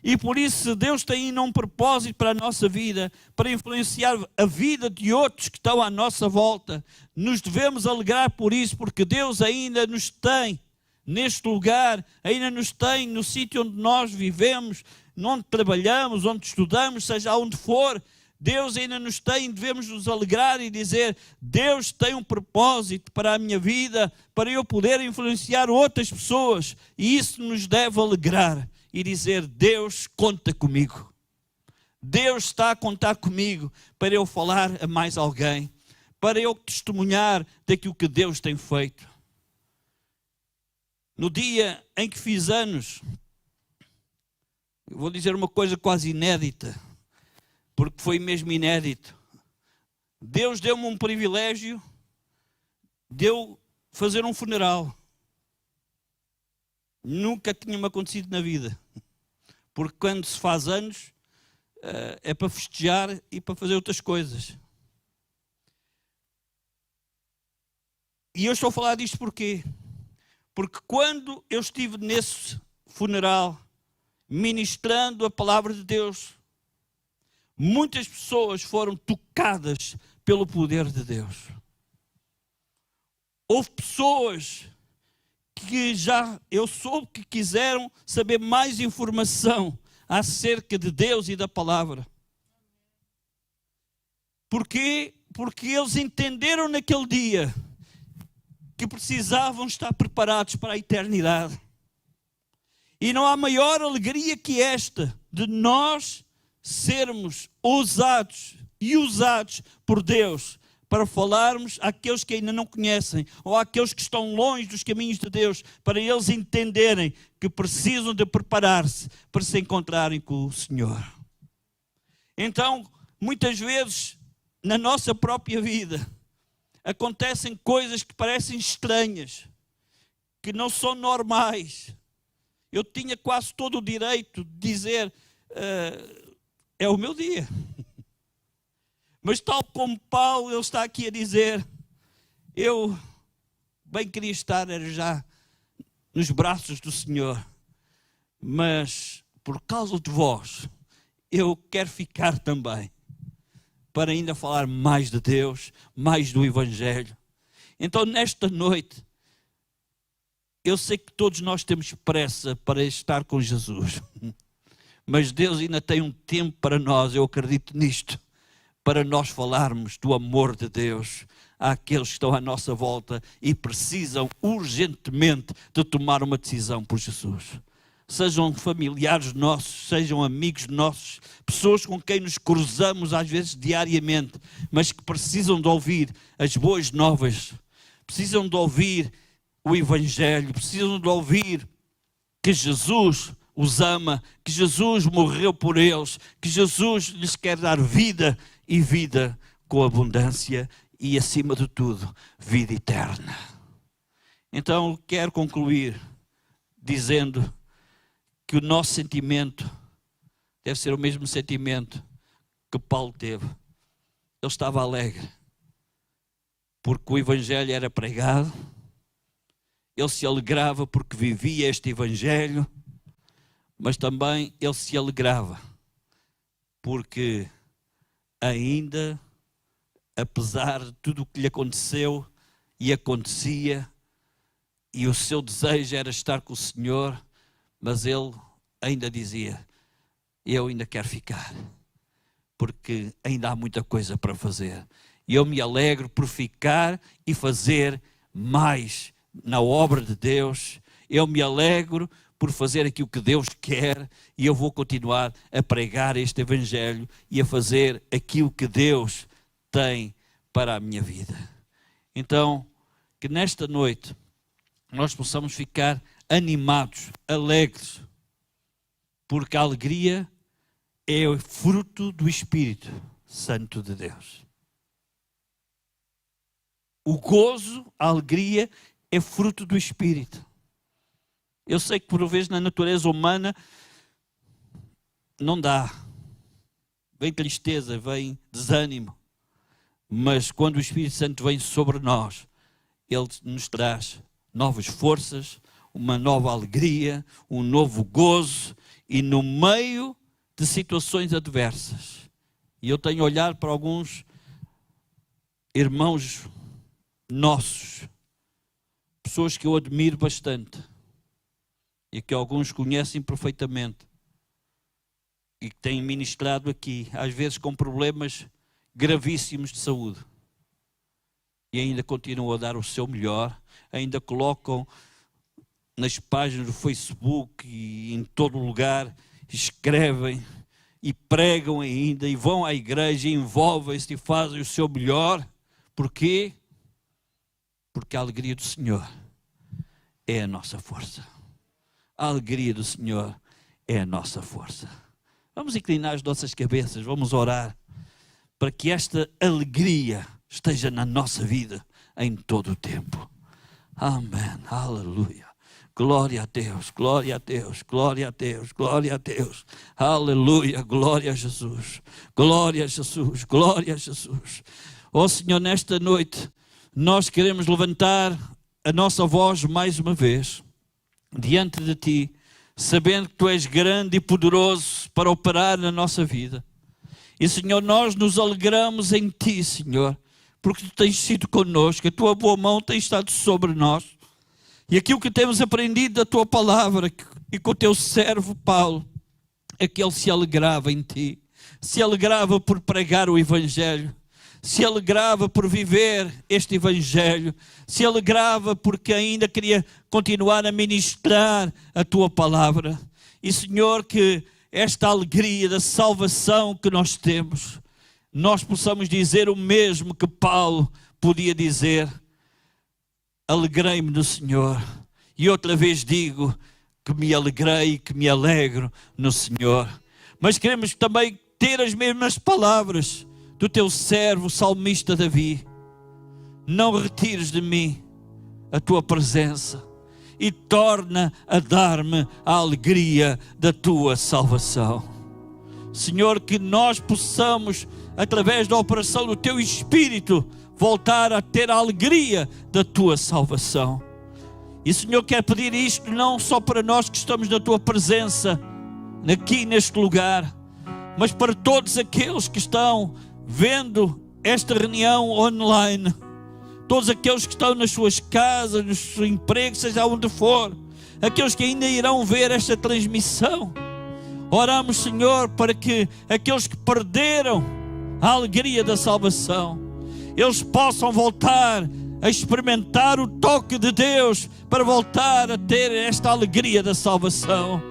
E por isso, se Deus tem ainda um propósito para a nossa vida, para influenciar a vida de outros que estão à nossa volta, nos devemos alegrar por isso, porque Deus ainda nos tem neste lugar, ainda nos tem no sítio onde nós vivemos, onde trabalhamos, onde estudamos, seja onde for. Deus ainda nos tem, devemos nos alegrar e dizer: Deus tem um propósito para a minha vida, para eu poder influenciar outras pessoas, e isso nos deve alegrar e dizer: Deus conta comigo, Deus está a contar comigo para eu falar a mais alguém, para eu testemunhar daquilo que Deus tem feito. No dia em que fiz anos, eu vou dizer uma coisa quase inédita, porque foi mesmo inédito. Deus deu-me um privilégio de eu fazer um funeral. Nunca tinha-me acontecido na vida. Porque quando se faz anos, é para festejar e para fazer outras coisas. E eu estou a falar disto porquê? Porque quando eu estive nesse funeral, ministrando a palavra de Deus, muitas pessoas foram tocadas pelo poder de Deus. Houve pessoas que já eu soube que quiseram saber mais informação acerca de Deus e da palavra. Porquê? Porque eles entenderam naquele dia que precisavam estar preparados para a eternidade. E não há maior alegria que esta, de nós sermos ousados e usados por Deus para falarmos àqueles que ainda não conhecem, ou àqueles que estão longe dos caminhos de Deus, para eles entenderem que precisam de preparar-se para se encontrarem com o Senhor. Então, muitas vezes, na nossa própria vida, acontecem coisas que parecem estranhas, que não são normais. Eu tinha quase todo o direito de dizer, é o meu dia. Mas tal como Paulo, ele está aqui a dizer, eu bem queria estar já nos braços do Senhor, mas por causa de vós, eu quero ficar também, para ainda falar mais de Deus, mais do Evangelho. Então nesta noite, eu sei que todos nós temos pressa para estar com Jesus, mas Deus ainda tem um tempo para nós, eu acredito nisto, para nós falarmos do amor de Deus àqueles que estão à nossa volta e precisam urgentemente de tomar uma decisão por Jesus. Sejam familiares nossos, sejam amigos nossos, pessoas com quem nos cruzamos às vezes diariamente, mas que precisam de ouvir as boas novas, precisam de ouvir o Evangelho, precisam de ouvir que Jesus os ama, que Jesus morreu por eles, que Jesus lhes quer dar vida e vida com abundância e, acima de tudo, vida eterna. Então, quero concluir dizendo que o nosso sentimento deve ser o mesmo sentimento que Paulo teve. Ele estava alegre, porque o Evangelho era pregado, ele se alegrava porque vivia este Evangelho, mas também ele se alegrava porque ainda, apesar de tudo o que lhe aconteceu e acontecia, e o seu desejo era estar com o Senhor, mas ele ainda dizia: eu ainda quero ficar, porque ainda há muita coisa para fazer. E eu me alegro por ficar e fazer mais na obra de Deus. Eu me alegro por fazer aquilo que Deus quer, e eu vou continuar a pregar este Evangelho e a fazer aquilo que Deus tem para a minha vida. Então, que nesta noite nós possamos ficar animados, alegres, porque a alegria é o fruto do Espírito Santo de Deus. O gozo, a alegria é fruto do Espírito. Eu sei que por vezes na natureza humana não dá. Vem tristeza, vem desânimo. Mas quando o Espírito Santo vem sobre nós, ele nos traz novas forças, uma nova alegria, um novo gozo, e no meio de situações adversas. E eu tenho olhado para alguns irmãos nossos, pessoas que eu admiro bastante e que alguns conhecem perfeitamente e que têm ministrado aqui, às vezes com problemas gravíssimos de saúde, e ainda continuam a dar o seu melhor, ainda colocam nas páginas do Facebook e em todo lugar, escrevem e pregam ainda, e vão à igreja, envolvem-se e fazem o seu melhor. Porquê? Porque a alegria do Senhor é a nossa força. A alegria do Senhor é a nossa força. Vamos inclinar as nossas cabeças, vamos orar para que esta alegria esteja na nossa vida em todo o tempo. Amém, aleluia. Glória a Deus, glória a Deus, glória a Deus, glória a Deus. Aleluia, glória a Jesus, glória a Jesus, glória a Jesus. Ó Senhor, nesta noite nós queremos levantar a nossa voz mais uma vez diante de Ti, sabendo que Tu és grande e poderoso para operar na nossa vida. E Senhor, nós nos alegramos em Ti, Senhor, porque Tu tens sido connosco, a Tua boa mão tem estado sobre nós. E aquilo que temos aprendido da Tua palavra e com o Teu servo Paulo, é que ele se alegrava em Ti, se alegrava por pregar o Evangelho, se alegrava por viver este Evangelho, se alegrava porque ainda queria continuar a ministrar a Tua palavra. E Senhor, que esta alegria da salvação que nós temos, nós possamos dizer o mesmo que Paulo podia dizer: alegrei-me no Senhor. E outra vez digo que me alegrei, que me alegro no Senhor. Mas queremos também ter as mesmas palavras do Teu servo salmista Davi: não retires de mim a Tua presença e torna a dar-me a alegria da Tua salvação. Senhor, que nós possamos, através da operação do Teu Espírito, voltar a ter a alegria da Tua salvação. E Senhor, quero pedir isto não só para nós que estamos na Tua presença, aqui neste lugar, mas para todos aqueles que estão vendo esta reunião online, todos aqueles que estão nas suas casas, nos seus empregos, seja onde for, aqueles que ainda irão ver esta transmissão. Oramos, Senhor, para que aqueles que perderam a alegria da salvação, eles possam voltar a experimentar o toque de Deus, para voltar a ter esta alegria da salvação,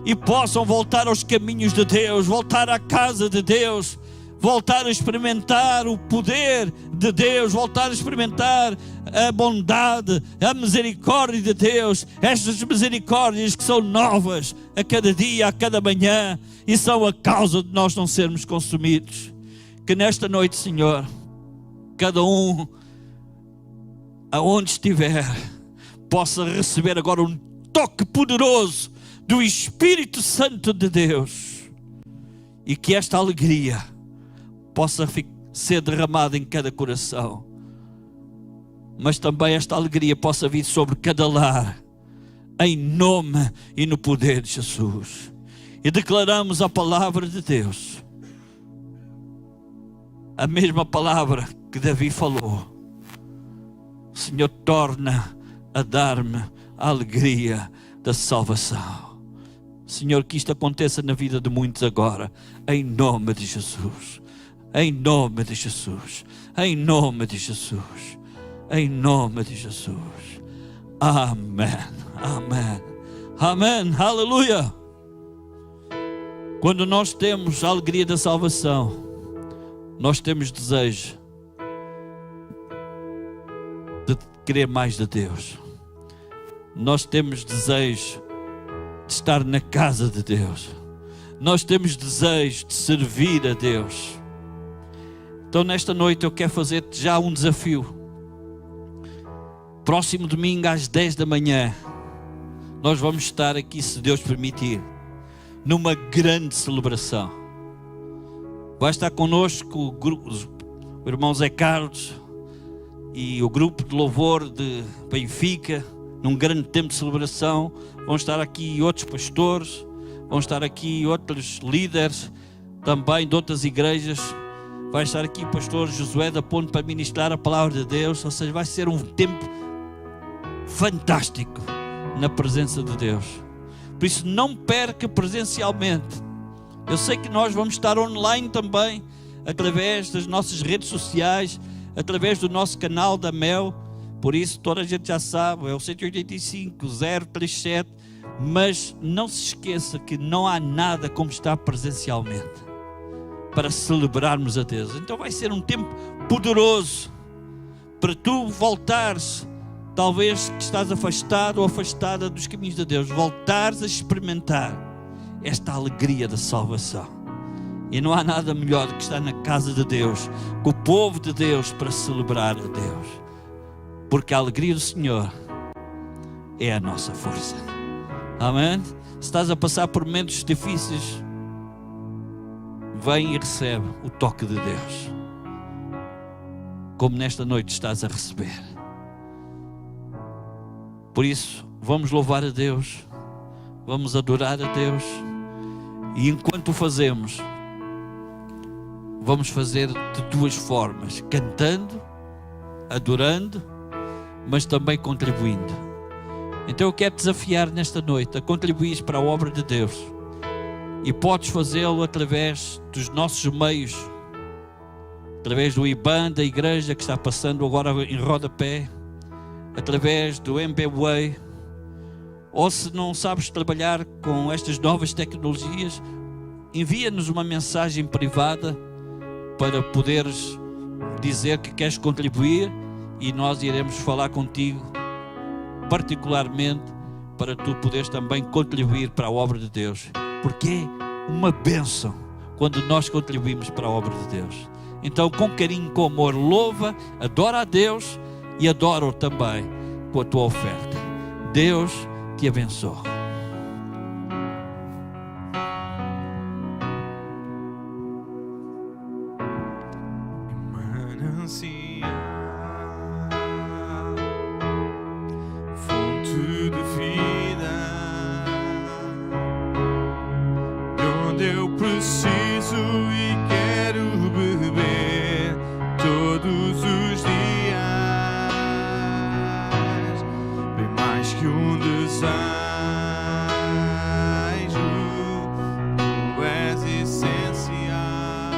e possam voltar aos caminhos de Deus, voltar à casa de Deus, voltar a experimentar o poder de Deus, voltar a experimentar a bondade, a misericórdia de Deus, estas misericórdias que são novas a cada dia, a cada manhã, e são a causa de nós não sermos consumidos. Que nesta noite, Senhor, cada um, aonde estiver, possa receber agora um toque poderoso do Espírito Santo de Deus, e que esta alegria possa ser derramada em cada coração, mas também esta alegria possa vir sobre cada lar, em nome e no poder de Jesus. E declaramos a palavra de Deus, a mesma palavra que Davi falou: Senhor, torna a dar-me a alegria da salvação. Senhor, que isto aconteça na vida de muitos agora, em nome de Jesus. Em nome de Jesus. Em nome de Jesus. Em nome de Jesus. Amém. Amém. Amém. Aleluia. Quando nós temos a alegria da salvação, nós temos desejo de querer mais de Deus. Nós temos desejo de estar na casa de Deus. Nós temos desejo de servir a Deus. Então nesta noite eu quero fazer-te já um desafio. Próximo domingo às 10 da manhã, nós vamos estar aqui, se Deus permitir, numa grande celebração. Vai estar connosco o irmão Zé Carlos e o grupo de louvor de Benfica, num grande tempo de celebração. Vão estar aqui outros pastores, vão estar aqui outros líderes também de outras igrejas. Vai estar aqui o pastor Josué da Ponte para ministrar a palavra de Deus. Ou seja, vai ser um tempo fantástico na presença de Deus. Por isso não perca presencialmente. Eu sei que nós vamos estar online também, através das nossas redes sociais, através do nosso canal da Mel. Por isso toda a gente já sabe, é o 185 037. Mas não se esqueça que não há nada como estar presencialmente para celebrarmos a Deus. Então vai ser um tempo poderoso para tu voltares, talvez que estás afastado ou afastada dos caminhos de Deus, voltares a experimentar esta alegria da salvação. E não há nada melhor do que estar na casa de Deus, com o povo de Deus, para celebrar a Deus. Porque a alegria do Senhor é a nossa força. Amém? Se estás a passar por momentos difíceis, vem e recebe o toque de Deus, como nesta noite estás a receber. Por isso, vamos louvar a Deus, vamos adorar a Deus, e enquanto o fazemos, vamos fazer de duas formas: cantando, adorando, mas também contribuindo. Então eu quero te desafiar nesta noite a contribuir para a obra de Deus, e podes fazê-lo através dos nossos meios, através do IBAN da igreja que está passando agora em rodapé, através do MBWay, ou se não sabes trabalhar com estas novas tecnologias, envia-nos uma mensagem privada para poderes dizer que queres contribuir, e nós iremos falar contigo particularmente para tu poderes também contribuir para a obra de Deus, porque é uma bênção quando nós contribuímos para a obra de Deus. Então, com carinho, com amor, louva, adora a Deus e adora-o também com a tua oferta. Deus te abençoe. Fonte de vida, de onde eu preciso e quero beber todos os dias, bem mais que um desejo, tu és essencial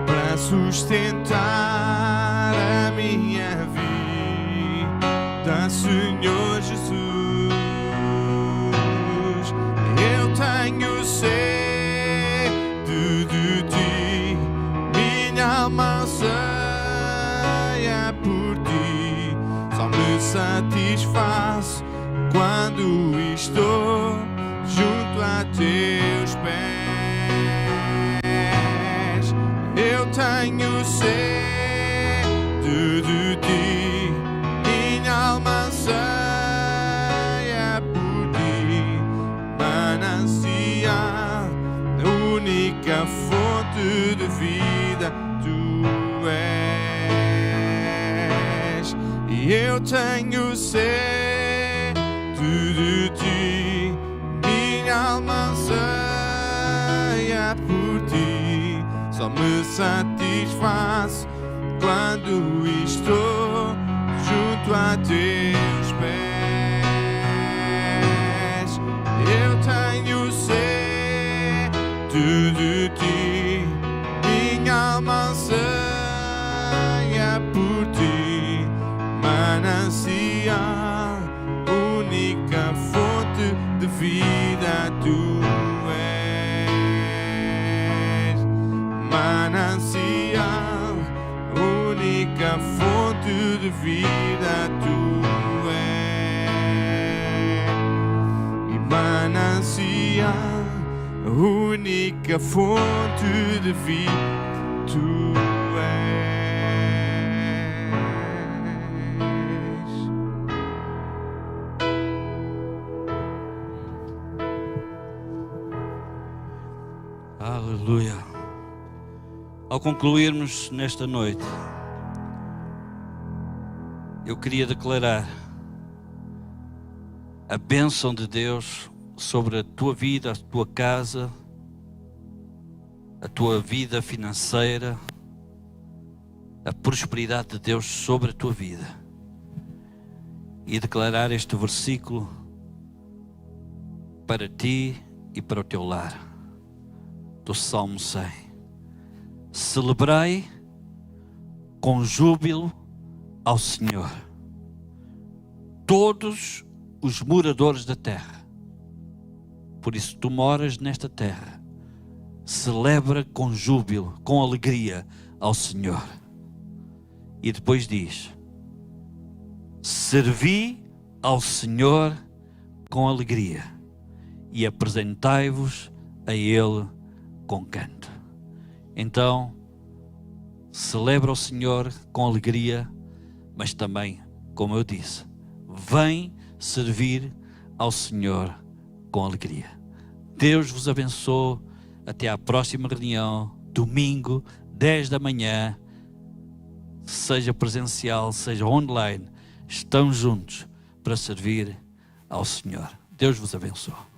para sustentar a minha vida, Senhor Jesus. Eu tenho sede de ti, minha alma anseia por ti, só me satisfaço quando estou junto a teus pés. Eu tenho sede de ti, minha alma anseia por ti, manancial, única fonte de vida tu és. E eu tenho sede de ti, minha alma anseia por ti, só me satisfaço quando estou junto a teus pés. Eu tenho sede de ti, minha alma anseia por ti, manancial, única fonte de vida tu és. Manancial, única fonte de vida tu és. E manancial, única fonte de vida tu és. Aleluia. Ao concluirmos nesta noite, eu queria declarar a bênção de Deus sobre a tua vida, a tua casa, a tua vida financeira, a prosperidade de Deus sobre a tua vida. E declarar este versículo para ti e para o teu lar, do Salmo 100. Celebrai com júbilo ao Senhor todos os moradores da terra. Por isso tu moras nesta terra, celebra com júbilo, com alegria ao Senhor. E depois diz: servi ao Senhor com alegria e apresentai-vos a Ele com canto. Então, celebra o Senhor com alegria, mas também, como eu disse, vem servir ao Senhor com alegria. Deus vos abençoe. Até à próxima reunião, domingo, 10 da manhã, seja presencial, seja online, estamos juntos para servir ao Senhor. Deus vos abençoe.